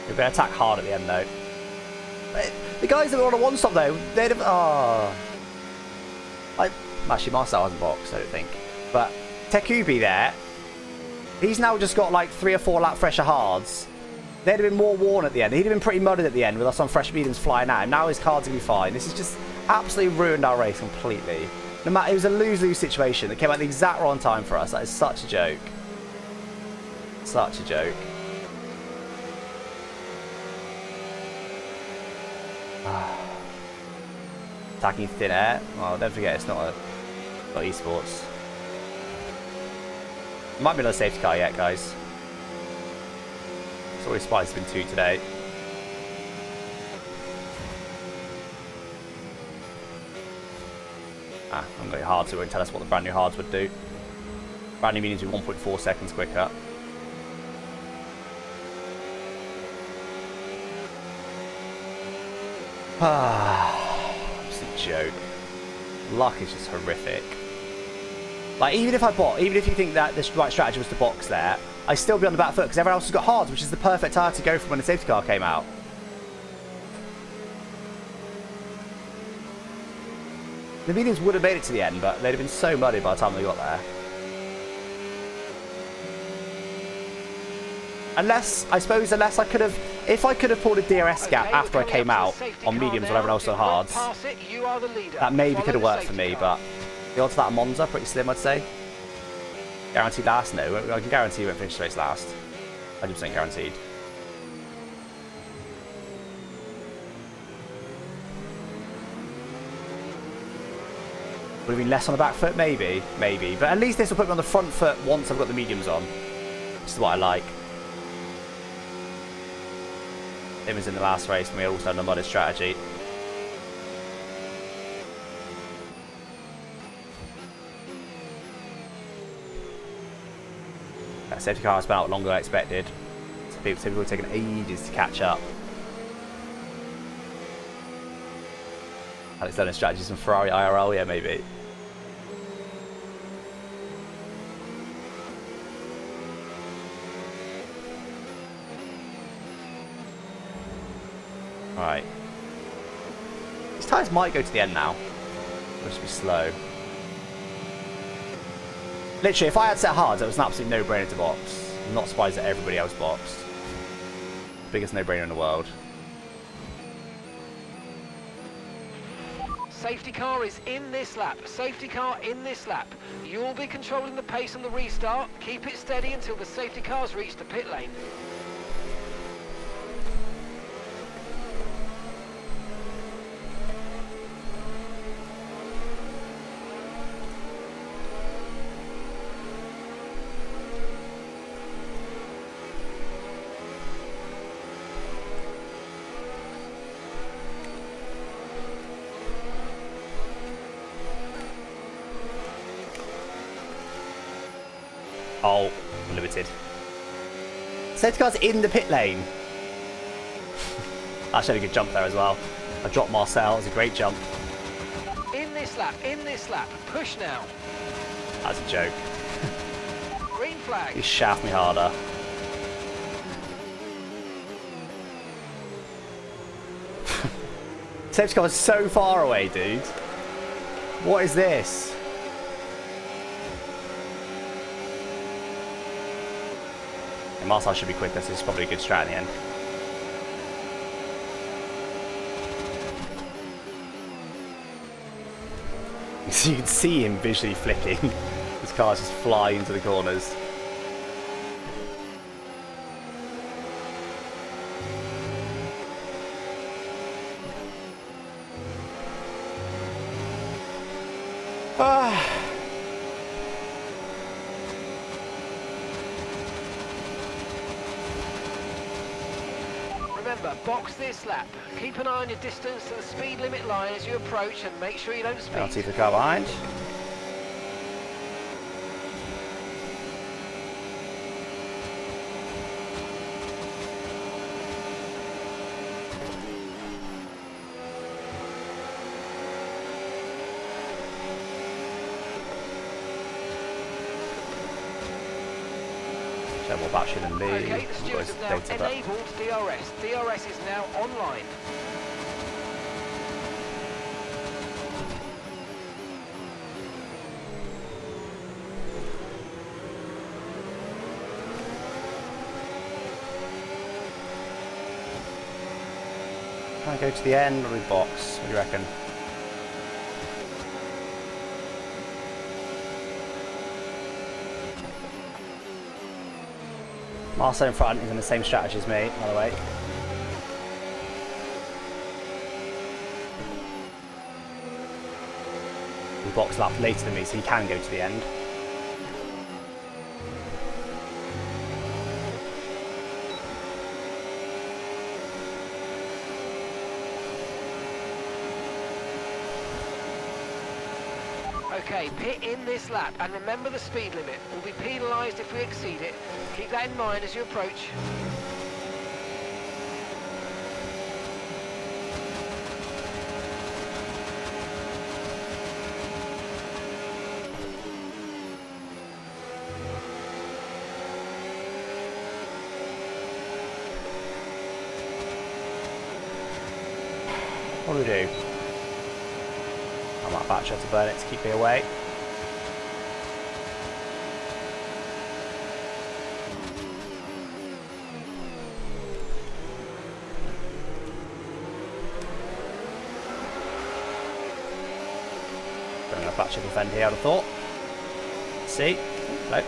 We're going to attack hard at the end, though. The guys that were on a one-stop, though, they'd have... Oh. Actually, Marcel hasn't boxed, I don't think. But Tekubi there, he's now just got like 3 or 4 lap fresher hards. They'd have been more worn at the end. He'd have been pretty mudded at the end with us on fresh mediums flying at him. Now his cards will be fine. This has just absolutely ruined our race completely. No matter, it was a lose-lose situation that came at the exact wrong time for us. That is such a joke. Such a joke. Attacking thin air. Well, don't forget it's not esports. Might be another safety car yet, guys. It's always Spice been 2 today. I'm going hard, so it won't tell us what the brand new hards would do. Brand new mediums be 1.4 seconds quicker. It's a joke. Luck is just horrific. Like, even if you think that the right strategy was to box there, I'd still be on the back foot because everyone else has got hards, which is the perfect tyre to go from when the safety car came out. The mediums would have made it to the end, but they'd have been so muddy by the time they got there. Unless I could have, if I could have pulled a DRS gap after I came out on mediums while everyone else on hards, that maybe could have worked for me, but the odds of that at Monza, pretty slim, I'd say. Guaranteed last? No, I can guarantee you won't finish the race last. 100% guaranteed. Would have been less on the back foot? Maybe. But at least this will put me on the front foot once I've got the mediums on. Which is what I like. It was in the last race when we also had a modded strategy. That safety car has been out longer than I expected. So people are taking ages to catch up. Alex learning strategies from Ferrari IRL, yeah, maybe. Alright. These tyres might go to the end now. They'll just be slow. Literally, if I had set hards, it was an absolute no-brainer to box. I'm not surprised that everybody else boxed. Biggest no-brainer in the world. Safety car is in this lap. Safety car in this lap. You'll be controlling the pace on the restart. Keep it steady until the safety cars reach the pit lane. Oh, limited. Safety car's in the pit lane. Actually, had a good jump there as well. I dropped Marcel. It was a great jump. In this lap, push now. That's a joke. Green flag. He shaft me harder. Safety car was so far away, dude. What is this? And Marcel should be quicker, so it's probably a good strat in the end. So you can see him visually flicking. His car's just flying into the corners. Remember, box this lap. Keep an eye on your distance to the speed limit line as you approach and make sure you don't speed. Penalty for the car behind. More battery than me. Okay, the stewards have now enabled DRS. DRS is now online. Can I go to the end or the box? What do you reckon? Marcel in front is in the same strategy as me, by the way. He boxed up later than me, so he can go to the end. Okay, pit in this lap and remember the speed limit. We'll be penalised if we exceed it. Keep that in mind as you approach. What do we do? I might back try to burn it to keep me away. Don't have back to defend here, I would have thought. Let's see. No.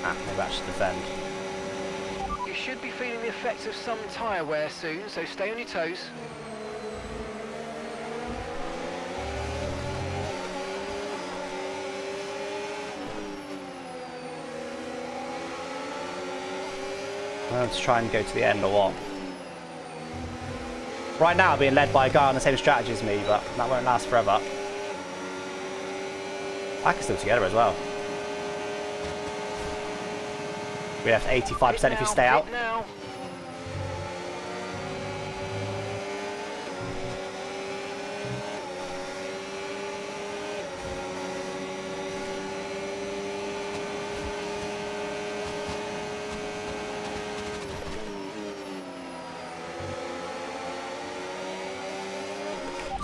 No back to defend. You should be feeling the effects of some tyre wear soon, so stay on your toes. Let's try and go to the end or what? Right now, being led by a guy on the same strategy as me, but that won't last forever. I can still together as well. We have 85% if you stay out. Now.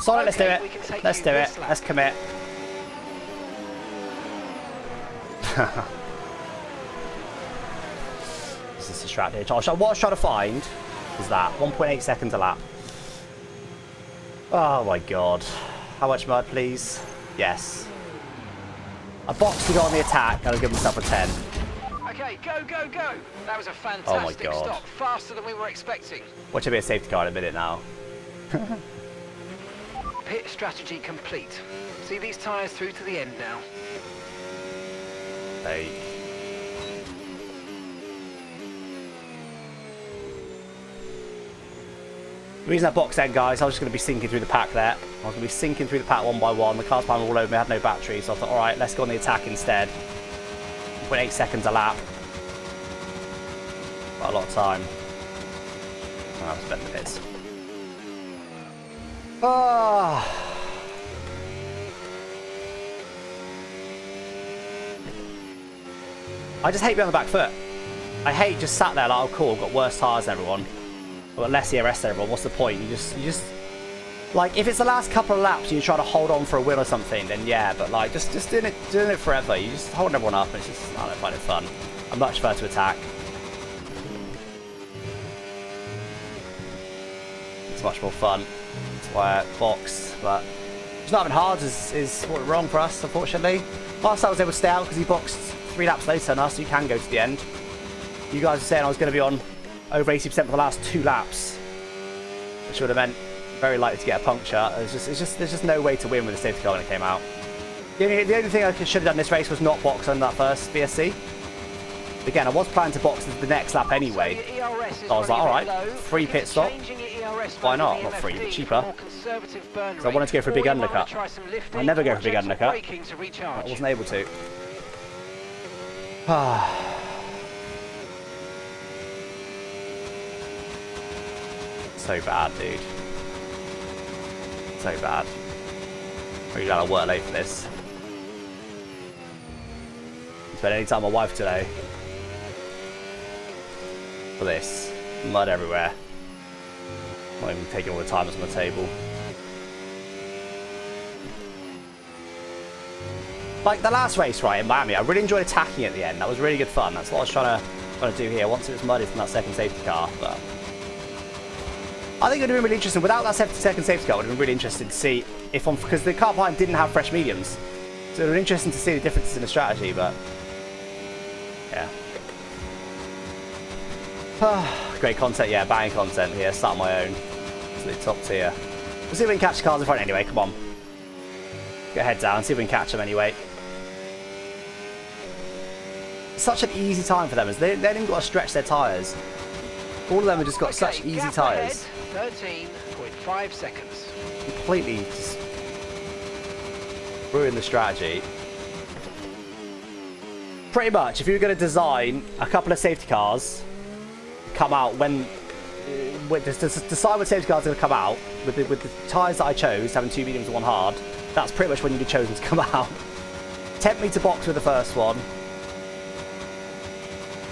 Solid, let's do it. Let's do it. Let's commit. This is the strat here. What I was trying to find is that 1.8 seconds a lap. Oh my god. How much mud, please? Yes. I boxed to go on the attack and I'll give myself a 10. Okay, go, go, go. That was a fantastic stop. Faster than we were expecting. Watch it be a safety car in a minute now. Pit strategy complete. See these tyres through to the end now. Hey. The reason I boxed then, guys, I was just going to be sinking through the pack there. I was going to be sinking through the pack one by one. The cars behind me all over me, had no battery, so I thought, alright, let's go on the attack instead. 0.8 seconds a lap. Got a lot of time. I've spent the bits. Ah. I just hate being on the back foot. I hate just sat there like, oh cool, I've got worse tyres than everyone. I've got less ERS than everyone. What's the point? You just like, if it's the last couple of laps and you try to hold on for a win or something, then yeah, but like just doing it forever, you just holding everyone up and it's just, I don't find it fun. I much prefer to attack. It's much more fun. That's why I boxed, but just not having hards is what went wrong for us, unfortunately. Last I was able to stay out because he boxed 3 laps later than us, so you can go to the end. You guys were saying I was going to be on over 80% for the last 2 laps, which would have meant very likely to get a puncture. There's just no way to win with the safety car when it came out. The only thing I should have done this race was not box on that first VSC. Again, I was planning to box the next lap anyway. So I was like, alright, free pit stop. Why not? Not free, but cheaper. So I wanted to go for a big undercut. I never go for a big undercut. I wasn't able to. So bad, dude. So bad. Really glad I work late for this. Spent any time with my wife today. For this. Mud everywhere. Not even taking all the time that's on the table. Like the last race, right, in Miami, I really enjoyed attacking at the end. That was really good fun. That's what I was trying to do here. Once it was muddy from that second safety car, but I think it would have been really interesting. Without that second safety car, it would have been really interesting to see if because the car behind didn't have fresh mediums. So it would have been interesting to see the differences in the strategy, but yeah. Great content, yeah, banging content here. Start my own. Absolutely top tier. We'll see if we can catch the cars in front anyway, come on. Get head down, see if we can catch them anyway. Such an easy time for them, as they haven't even got to stretch their tyres. All of them have just got such easy tyres. 13.5 seconds. Completely just ruin the strategy. Pretty much, if you were going to design a couple of safety cars, come out when just decide what safety cars are going to come out with the tyres that I chose, having 2 mediums and 1 hard. That's pretty much when you'd be chosen to come out. Tempt me to box with the first one.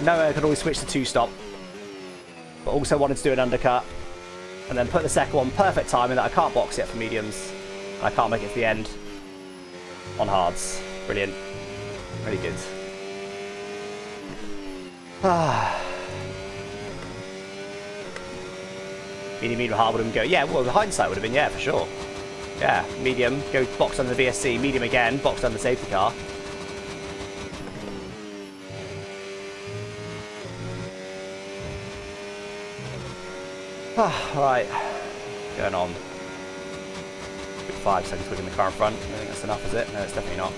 No, I could always switch to 2-stop. But also wanted to do an undercut. And then put the second one, perfect timing that I can't box yet for mediums. I can't make it to the end on hards. Brilliant. Really good. Medium hard would have been go. Yeah, well, the hindsight would have been, yeah, for sure. Yeah, medium, go box under the VSC, medium again, box under the safety car. Right, going on. 5 seconds within the car in front. I think that's enough, is it? No, it's definitely not.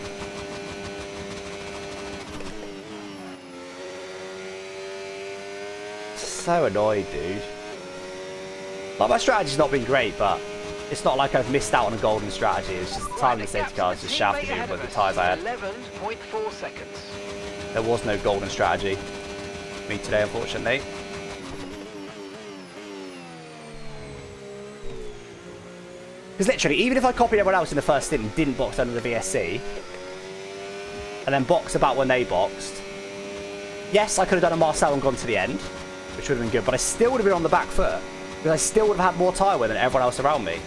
So annoyed, dude. Like, my strategy's not been great, but it's not like I've missed out on a golden strategy. It's just the time the safety cars just shafted me with the tyres I had. 11.4 seconds. There was no golden strategy for me today, unfortunately. Because literally, even if I copied everyone else in the first stint and didn't box under the VSC, and then boxed about when they boxed, yes, I could have done a Marcel and gone to the end, which would have been good, but I still would have been on the back foot, because I still would have had more tyre wear than everyone else around me.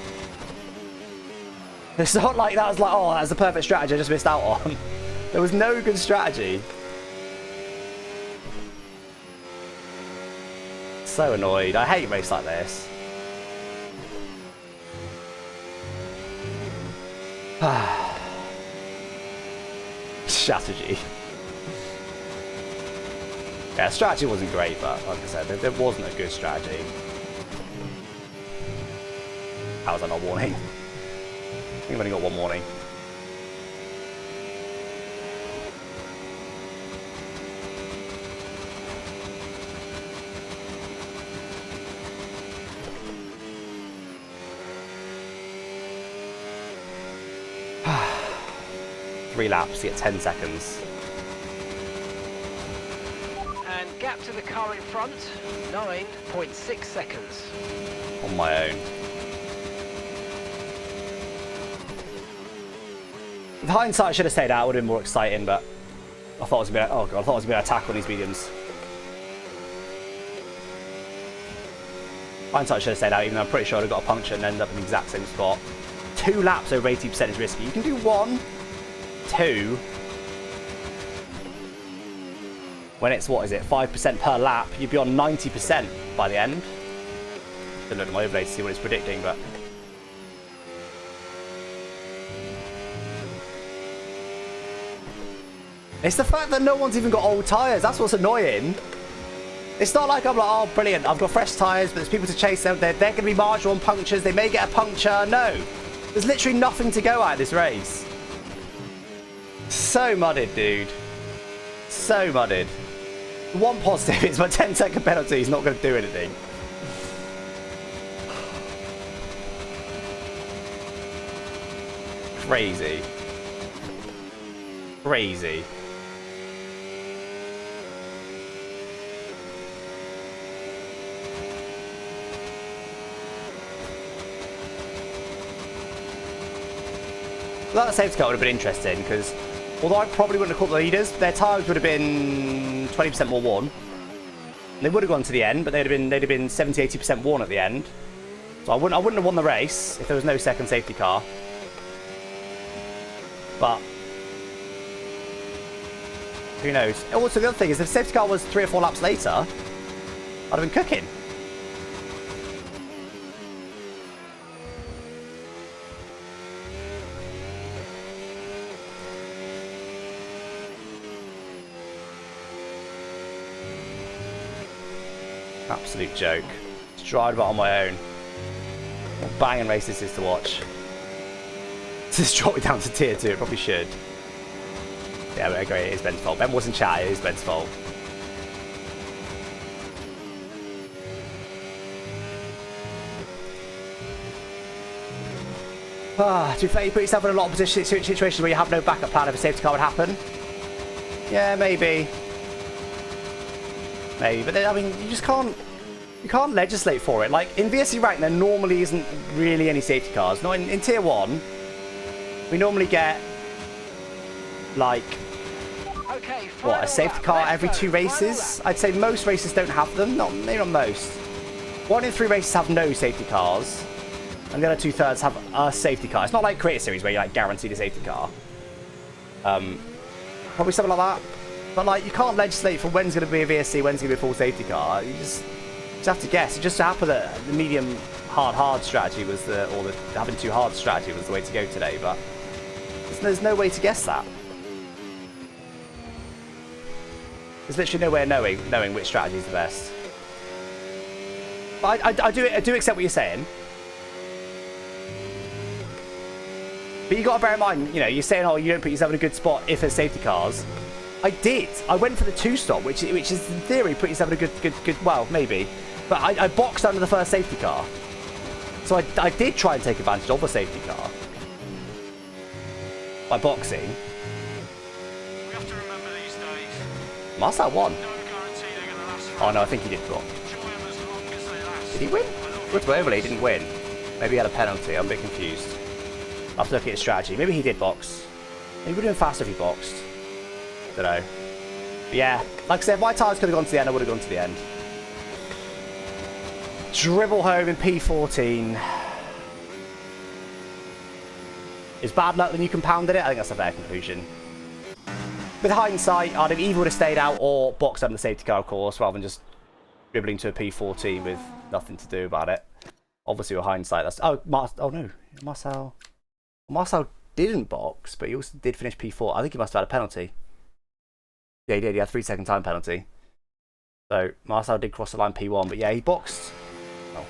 It's not like that was like, oh, that's the perfect strategy I just missed out on. There was no good strategy. So annoyed. I hate races like this. Strategy. Yeah, strategy wasn't great, but like I said, there wasn't a good strategy. How was that not warning? I think I've only got 1 warning. 3 laps, you get 10 seconds. And gap to the car in front, 9.6 seconds. On my own. With hindsight, I should have stayed out. It would have been more exciting, but I thought it was going to be, oh god, I thought it was going to be an attack on these mediums. Hindsight, I should have stayed out, even though I'm pretty sure I'd have got a puncture and ended up in the exact same spot. 2 laps over 80% is risky. You can do 1, 2. When it's, what is it, 5% per lap, you'd be on 90% by the end. Didn't look at my overlay to see what it's predicting, but... It's the fact that no one's even got old tyres. That's what's annoying. It's not like I'm like, oh, brilliant, I've got fresh tyres, but there's people to chase them. They're going to be marginal on punctures. They may get a puncture. No. There's literally nothing to go at this race. So mudded, dude. So mudded. One positive is my 10-second penalty is not going to do anything. Crazy. Crazy. That safety car would have been interesting because although I probably wouldn't have caught the leaders, their tyres would have been 20% more worn. They would have gone to the end, but they'd have been 70-80% worn at the end. So I wouldn't have won the race if there was no second safety car. But who knows? Also, the other thing is, if the safety car was 3 or 4 laps later, I'd have been cooking. Absolute joke. Just drive about on my own. What banging race this is to watch. Just drop me down to tier 2, it probably should. Yeah, but great, it is Ben's fault. Ben wasn't chat, it is Ben's fault. To be fair, you put yourself in a lot of situations where you have no backup plan if a safety car would happen. Yeah, maybe. Maybe, but then, I mean, you just can't... You can't legislate for it. Like, in VSE rank, there normally isn't really any safety cars. Not in tier 1. We normally get, like, okay, what, a safety car every 2 races? I'd say most races don't have them. Maybe not most. 1 in 3 races have no safety cars. And the other 2/3 have a safety car. It's not like Creator Series where you're, like, guaranteed a safety car. Probably something like that. But, like, you can't legislate for when's going to be a VSC, when's going to be a full safety car. You just have to guess. It just so happened that the medium hard strategy was or the having 2 hard strategy was the way to go today, but there's no way to guess that. There's literally no way of knowing which strategy is the best. But I do accept what you're saying. But you got to bear in mind, you know, you're saying, oh, you don't put yourself in a good spot if there's safety cars. I did. I went for the 2-stop, which is in theory put yourself in a good. Well, maybe. But I boxed under the first safety car, so I did try and take advantage of a safety car by boxing. We have to remember these days. Marcel won. No guarantee they're going to last forever. Oh no, I think he did drop. Enjoy them as long as they last. Did he win? With overlay, he didn't win. Maybe he had a penalty. I'm a bit confused. I'll have to look at his strategy. Maybe he did box. Maybe he would have been faster if he boxed. Don't know. But yeah, like I said, if my tyres could have gone to the end, I would have gone to the end. Dribble home in P14. Is bad luck then you compounded it? I think that's a fair conclusion. With hindsight, I'd have either would have stayed out or boxed under the safety car, of course, rather than just dribbling to a P14 with nothing to do about it. Obviously, with hindsight, that's... Oh, oh no. Marcel didn't box, but he also did finish P4. I think he must have had a penalty. Yeah, he did. He had a 3-second time penalty. So, Marcel did cross the line P1, but yeah, he boxed... Oh,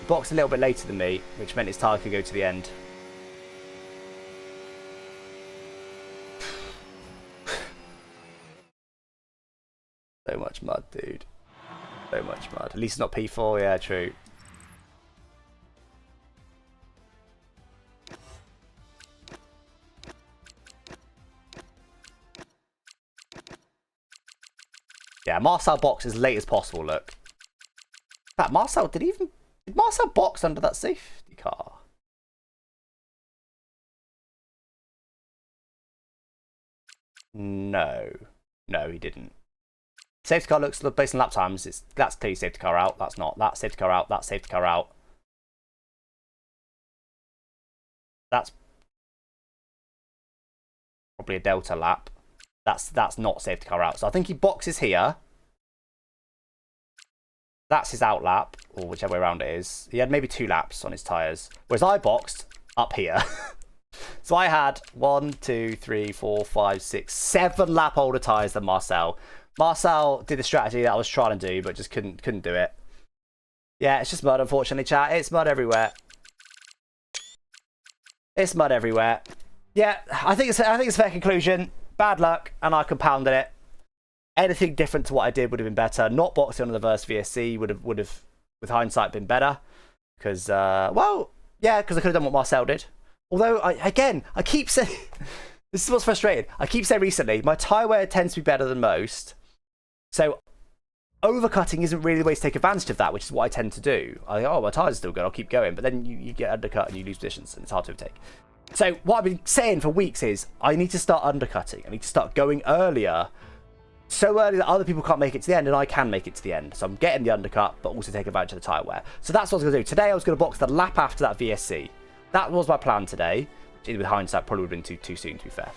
he boxed a little bit later than me, which meant his tyre could go to the end. So much mud, dude. So much mud. At least it's not P4, yeah, true. Yeah, Marcel box as late as possible, look. In fact, Marcel, did Marcel box under that safety car? No. No, he didn't. Safety car looks based on lap times. That's clearly safety car out. That's not. That's safety car out. That's safety car out. That's probably a delta lap. That's not safety car out. So I think he boxes here. That's his out lap, or whichever way around it is. He had maybe 2 laps on his tyres, whereas I boxed up here. So I had 1, 2, 3, 4, 5, 6, 7 lap older tyres than Marcel. Marcel did the strategy that I was trying to do, but just couldn't do it. Yeah, it's just mud, unfortunately, chat. It's mud everywhere. It's mud everywhere. Yeah, I think it's a fair conclusion. Bad luck, and I compounded it. Anything different to what I did would have been better. Not boxing on the reverse VSE would have, with hindsight, been better. Because, well, yeah, because I could have done what Marcel did. Although, I keep saying, this is what's frustrating. I keep saying recently, my tyre wear tends to be better than most. So, overcutting isn't really the way to take advantage of that, which is what I tend to do. I think, oh, my tyre's still good, I'll keep going. But then you get undercut and you lose positions, and it's hard to overtake. So, what I've been saying for weeks is, I need to start undercutting. I need to start going earlier. So early that other people can't make it to the end, and I can make it to the end. So I'm getting the undercut, but also take advantage of the tyre wear. So that's what I was going to do. Today I was going to box the lap after that VSC. That was my plan today. Which with hindsight probably would have been too soon, to be fair.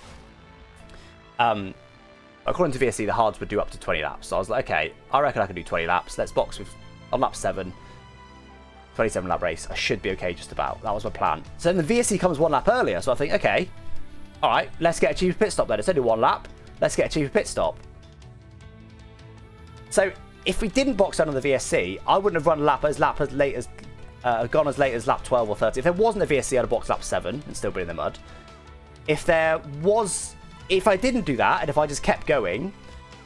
According to VSC, the hards would do up to 20 laps. So I was like, okay, I reckon I can do 20 laps. Let's box with on lap 7. 27 lap race. I should be okay just about. That was my plan. So then the VSC comes 1 lap earlier. So I think, okay, all right, let's get a cheaper pit stop then. It's only 1 lap. Let's get a cheaper pit stop. So if we didn't box down on the VSC, I wouldn't have run gone as late as lap 12 or 30. If there wasn't a VSC, I'd have boxed lap 7 and still been in the mud. If I didn't do that, and if I just kept going,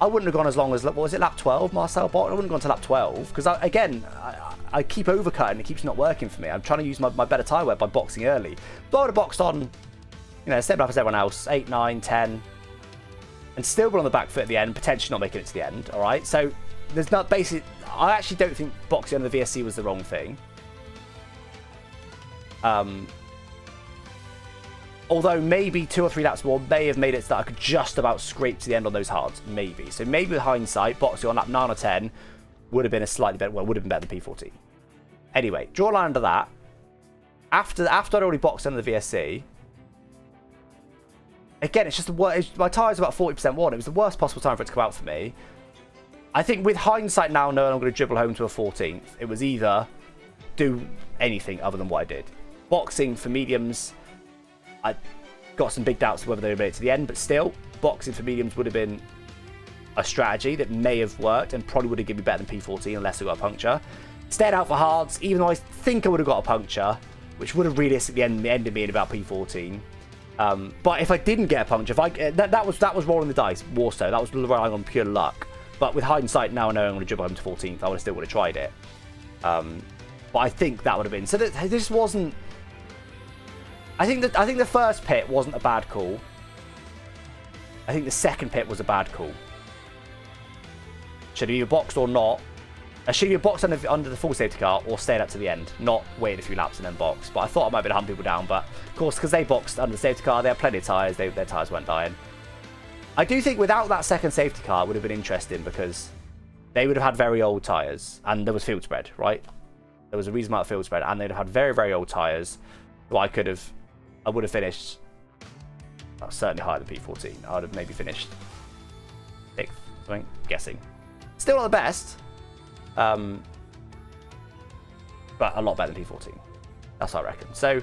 I wouldn't have gone as long as, what was it, lap 12, Marcel box? I wouldn't have gone to lap 12, because I keep overcutting, it keeps not working for me. I'm trying to use my better tyre wear by boxing early. But I would have boxed on, same lap as everyone else, 8, 9, 10, and still been on the back foot at the end, potentially not making it to the end, all right? So there's not basically, I actually don't think boxing on the VSC was the wrong thing. Although maybe 2 or 3 laps more may have made it so that I could just about scrape to the end on those hards, maybe. So maybe with hindsight, boxing on lap 9 or 10 would have been a slightly better, well, would have been better than P14. Anyway, draw a line under that. After I'd already boxed under the VSC, again, it's just my tyre's about 40% worn. It was the worst possible time for it to come out for me. I think with hindsight now, knowing I'm going to dribble home to a 14th, it was either do anything other than what I did. Boxing for mediums, I got some big doubts whether they would have made it to the end, but still, boxing for mediums would have been a strategy that may have worked and probably would have given me better than P14 unless I got a puncture. Stayed out for hards, even though I think I would have got a puncture, which would have realistically ended me in about P14. But if I didn't get a puncture, that was rolling the dice more so. That was relying on pure luck. But with hindsight now, I know I'm going to dribble home to 14th. I still would have tried it. But I think that would have been so. This wasn't. I think the first pit wasn't a bad call. I think the second pit was a bad call. Should have either boxed or not. Should have boxed under the full safety car or stayed up to the end, not waited a few laps and then boxed. But I thought I might be able to hunt people down. But of course, because they boxed under the safety car, they had plenty of tyres. Their tyres weren't dying. I do think without that second safety car, it would have been interesting because they would have had very old tyres and there was field spread, right? There was a reasonable amount of field spread and they'd have had very, very old tyres. So I would have finished certainly higher than P14. I would have maybe finished 6th, something, guessing. Still not the best, but a lot better than P14. That's what I reckon. So,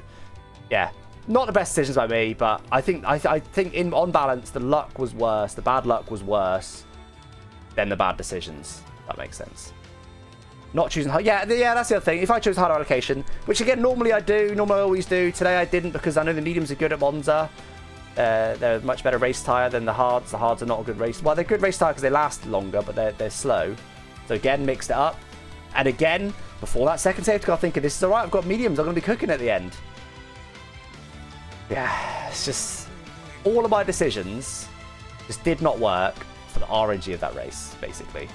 yeah. Not the best decisions by me, but I think on balance, the luck was worse. The bad luck was worse than the bad decisions. That makes sense. Not choosing hard. Yeah, that's the other thing. If I chose harder allocation, which again, normally I do. Normally I always do. Today I didn't because I know the mediums are good at Monza. They're a much better race tyre than the hards. The hards are not a good race. Well, they're good race tyre because they last longer, but they're slow. So again, mixed it up. And again, before that second safety car, thinking this is all right. I've got mediums. I'm going to be cooking at the end. Yeah, it's just all of my decisions just did not work for the RNG of that race, basically.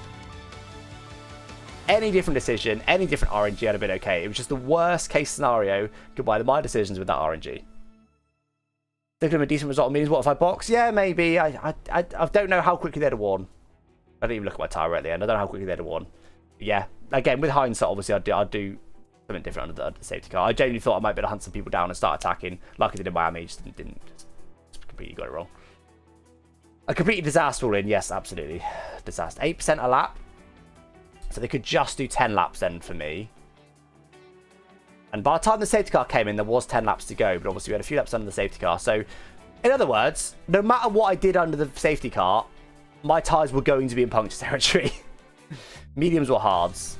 Any different decision, any different RNG, I'd have been okay. It was just the worst case scenario combined my decisions with that RNG. They're going to be a decent result means what if I box? Yeah, maybe. I don't know how quickly they'd have won. I didn't even look at my tyre at the end. I don't know how quickly they'd have won. But yeah, again, with hindsight, obviously, I'd do something different under the safety car. I genuinely thought I might be able to hunt some people down and start attacking like I did in Miami. Just didn't just completely got it wrong. A completely disaster all in. Yes, absolutely. Disaster. 8% a lap. So they could just do 10 laps then for me. And by the time the safety car came in, there was 10 laps to go. But obviously, we had a few laps under the safety car. So, in other words, no matter what I did under the safety car, my tyres were going to be in puncture territory. Mediums or hards.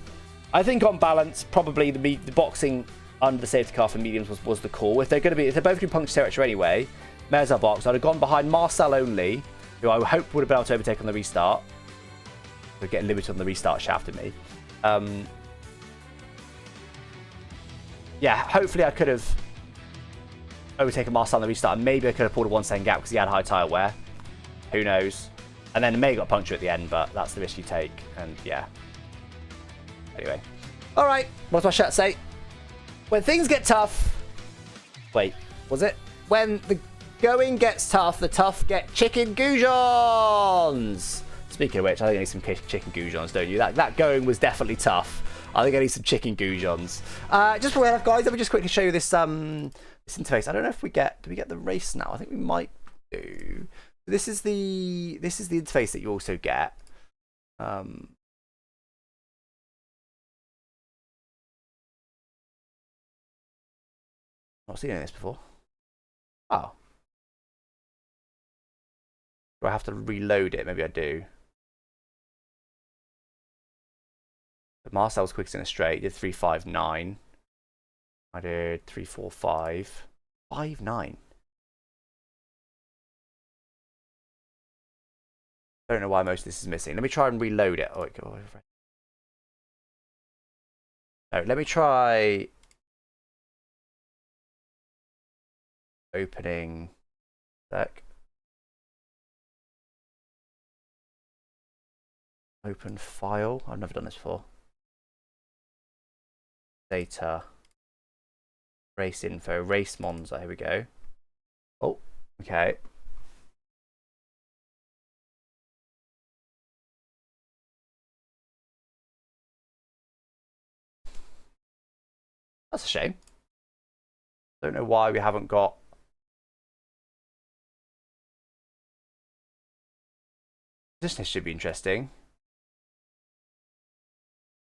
I think on balance, probably the boxing under the safety car for mediums was the call. If they're both going to be puncture territory anyway, may as well box. I'd have gone behind Marcel only, who I hope would have been able to overtake on the restart. We're getting limited on the restart shaft in me. Yeah, hopefully I could have overtaken Marcel on the restart, and maybe I could have pulled a 1 second gap because he had high tyre wear. Who knows? And then May got puncture at the end, but that's the risk you take. And yeah. Anyway. Alright, what's my shirt say? When things get tough... Wait, was it? When the going gets tough, the tough get chicken goujons! Speaking of which, I think I need some chicken goujons, don't you? That going was definitely tough. I think I need some chicken goujons. Just before we have, guys, let me just quickly show you this this interface. I don't know if do we get the race now? I think we might do. This is the interface that you also get. Not seen any of this before. Oh. Do I have to reload it? Maybe I do. But Marcel's quickest in a straight. Did 359. I did 345. 59. Don't know why most of this is missing. Let me try and reload it. Oh, no, let me try opening sec. Open file. I've never done this before. Data. Race info. Race Monza. Here we go. Oh, okay. That's a shame. Don't know why we haven't got... This should be interesting.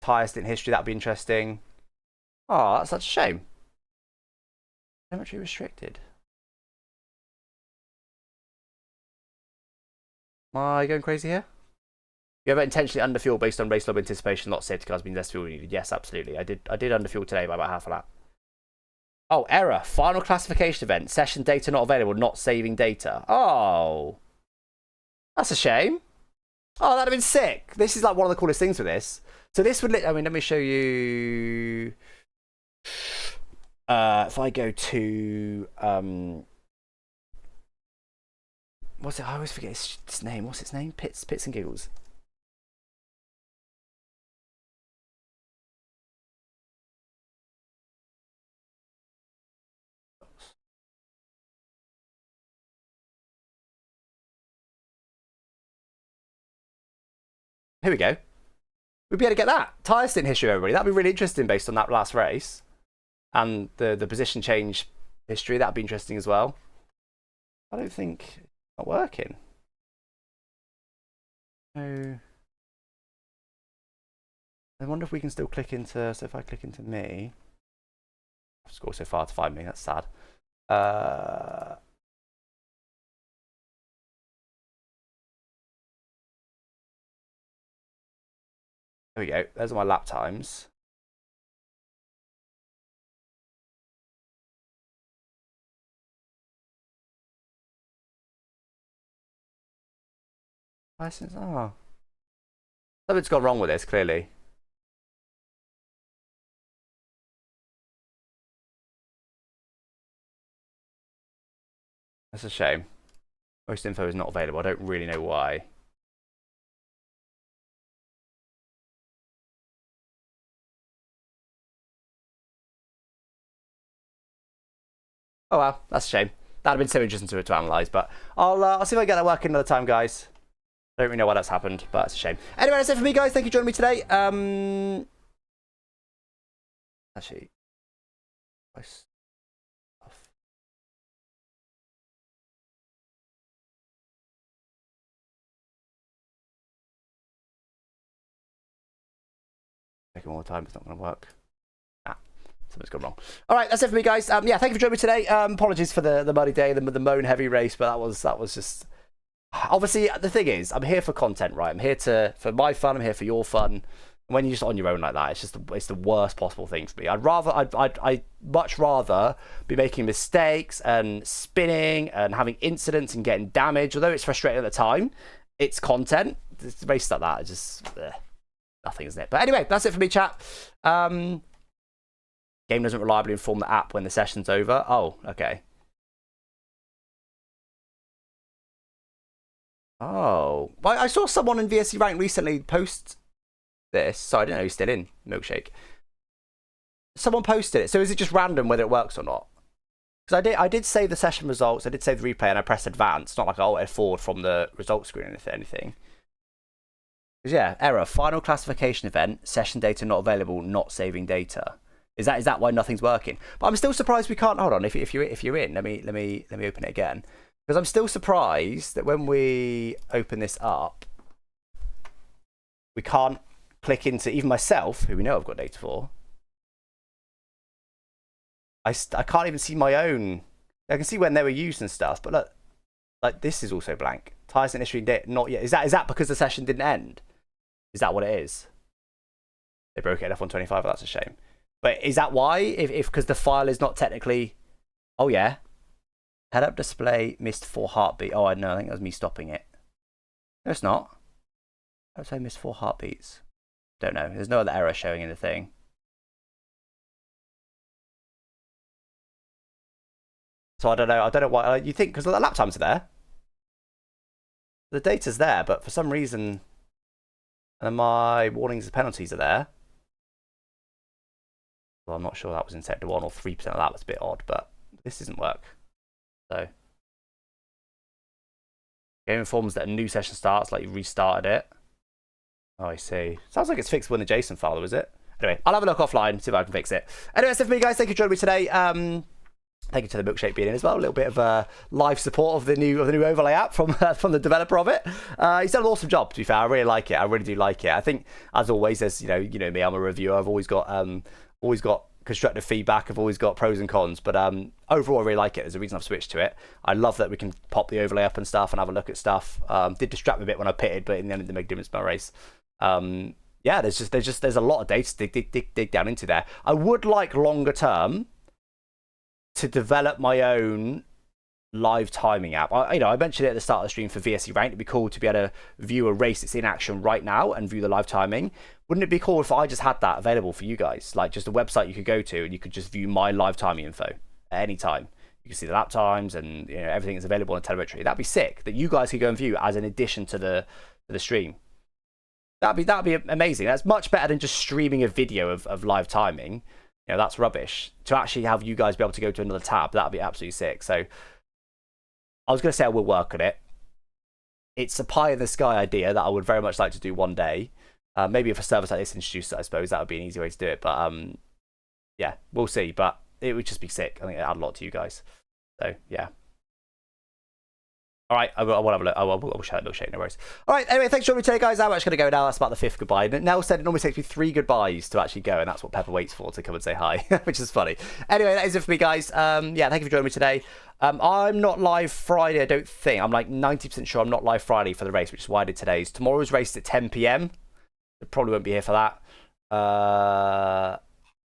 Tyre stint history, that'd be interesting. Oh, that's such a shame. Telemetry restricted. Am I going crazy here? You ever intentionally underfuel based on race log anticipation, lot of safety cars being less fuel needed? Yes, absolutely. I did underfuel today by about half a lap. Oh, error. Final classification event. Session data not available, not saving data. Oh. That's a shame. Oh, that'd have been sick. This is like one of the coolest things with this. So this would, I mean, let me show you. If I go to, what's it? I always forget its name. What's its name? Pits and Giggles. Here we go. We'd be able to get that. Tyre stint history, everybody. That'd be really interesting based on that last race. And the position change history. That'd be interesting as well. I don't think it's not working. No. I wonder if we can still click into... So if I click into me... I've scored so far to find me. That's sad. There we go. Those are my lap times. License. Oh. Something's gone wrong with this, clearly. That's a shame. Most info is not available. I don't really know why. Oh well, that's a shame. That'd have been so interesting to analyse, but I'll see if I can get that working another time, guys. I don't really know why that's happened, but it's a shame. Anyway, that's it for me, guys. Thank you for joining me today. Actually, taking more time, it's not going to work. Something's gone wrong. All right, that's it for me, guys. Yeah, thank you for joining me today. Apologies for the muddy day, the moan heavy race, but that was just. Obviously, the thing is, I'm here for content, right? I'm here for my fun. I'm here for your fun. When you're just on your own like that, it's the worst possible thing for me. I'd much rather be making mistakes and spinning and having incidents and getting damaged. Although it's frustrating at the time, it's content. It's races like that. It's just nothing, isn't it? But anyway, that's it for me, chat. Game doesn't reliably inform the app when the session's over. Oh, okay. Oh, well, I saw someone in VSE rank recently post this, so I didn't know he's still in Milkshake. Someone posted it, so is it just random whether it works or not? Because I did save the session results, I did save the replay, and I pressed advance. Not like I altered forward from the results screen or anything. Because yeah, error. Final classification event. Session data not available. Not saving data. Is that why nothing's working? But I'm still surprised we can't. Hold on. If you're in, let me open it again. Because I'm still surprised that when we open this up, we can't click into even myself, who we know I've got data for. I can't even see my own. I can see when they were used and stuff, but look, like this is also blank. Tires and history not yet. Is that because the session didn't end? Is that what it is? They broke it at F125. That's a shame. But is that why? If because the file is not technically. Oh yeah. Head-up display missed 4 heartbeat. Oh, I know. I think that was me stopping it. No, it's not. I would say missed 4 heartbeats. Don't know. There's no other error showing in the thing. So I don't know. I don't know why. You think because the lap times are there. The data's there, but for some reason, and my warnings and penalties are there. Well, I'm not sure that was in sector 1 or 3% of that was a bit odd, but this doesn't work. So, game informs that a new session starts, like you restarted it. Oh, I see. Sounds like it's fixable in the JSON file, though, is it? Anyway, I'll have a look offline, see if I can fix it. Anyway, that's it for me, guys. Thank you for joining me today. Thank you to the Milkshake being in as well. A little bit of live support of the new overlay app from the developer of it. He's done an awesome job. To be fair, I really like it. I really do like it. I think, as always, there's you know me. I'm a reviewer. I've always got constructive feedback. I've always got pros and cons, but overall I really like it. There's a reason I've switched to it. I love that we can pop the overlay up and stuff and have a look at stuff. Did distract me a bit when I pitted, but in the end it didn't make a difference in my race. Yeah, there's a lot of data to dig down into there. I would like longer term to develop my own live timing app. I mentioned it at the start of the stream for VSE Rank. It'd be cool to be able to view a race that's in action right now and view the live timing. Wouldn't it be cool if I just had that available for you guys? Like just a website you could go to and you could just view my live timing info at any time. You can see the lap times and everything that's available on telemetry. That'd be sick. That you guys could go and view as an addition to the stream. That'd be amazing. That's much better than just streaming a video of live timing. That's rubbish. To actually have you guys be able to go to another tab, that'd be absolutely sick. So I was going to say I will work on it. It's a pie in the sky idea that I would very much like to do one day. Maybe if a service like this introduced it, I suppose that would be an easy way to do it. But yeah, we'll see. But it would just be sick. I think it'd add a lot to you guys. So yeah. All right, I will have a look. I will share that Milkshake, no worries. All right, anyway, thanks for joining me today, guys. I'm actually going to go now. That's about the 5th goodbye. Nell said it normally takes me 3 goodbyes to actually go, and that's what Pepper waits for, to come and say hi, which is funny. Anyway, that is it for me, guys. Yeah, thank you for joining me today. I'm not live Friday, I don't think. I'm like 90% sure I'm not live Friday for the race, which is why I did today's. Tomorrow's race is at 10 p.m. I probably won't be here for that.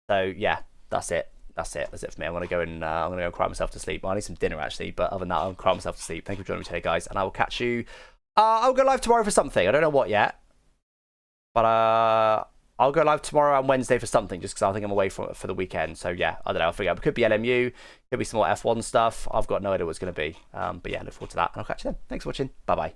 So, yeah, that's it. That's it for me. I'm gonna go and cry myself to sleep. Well, I need some dinner actually, but other than that, I'll cry myself to sleep. Thank you for joining me today, guys, and I will catch you. I'll go live tomorrow for something. I don't know what yet, but I'll go live tomorrow and Wednesday for something, just because I think I'm away for the weekend. So yeah, I don't know. I'll figure out. It could be LMU, could be some more F1 stuff. I've got no idea what it's gonna be. But yeah, look forward to that, and I'll catch you then. Thanks for watching. Bye bye.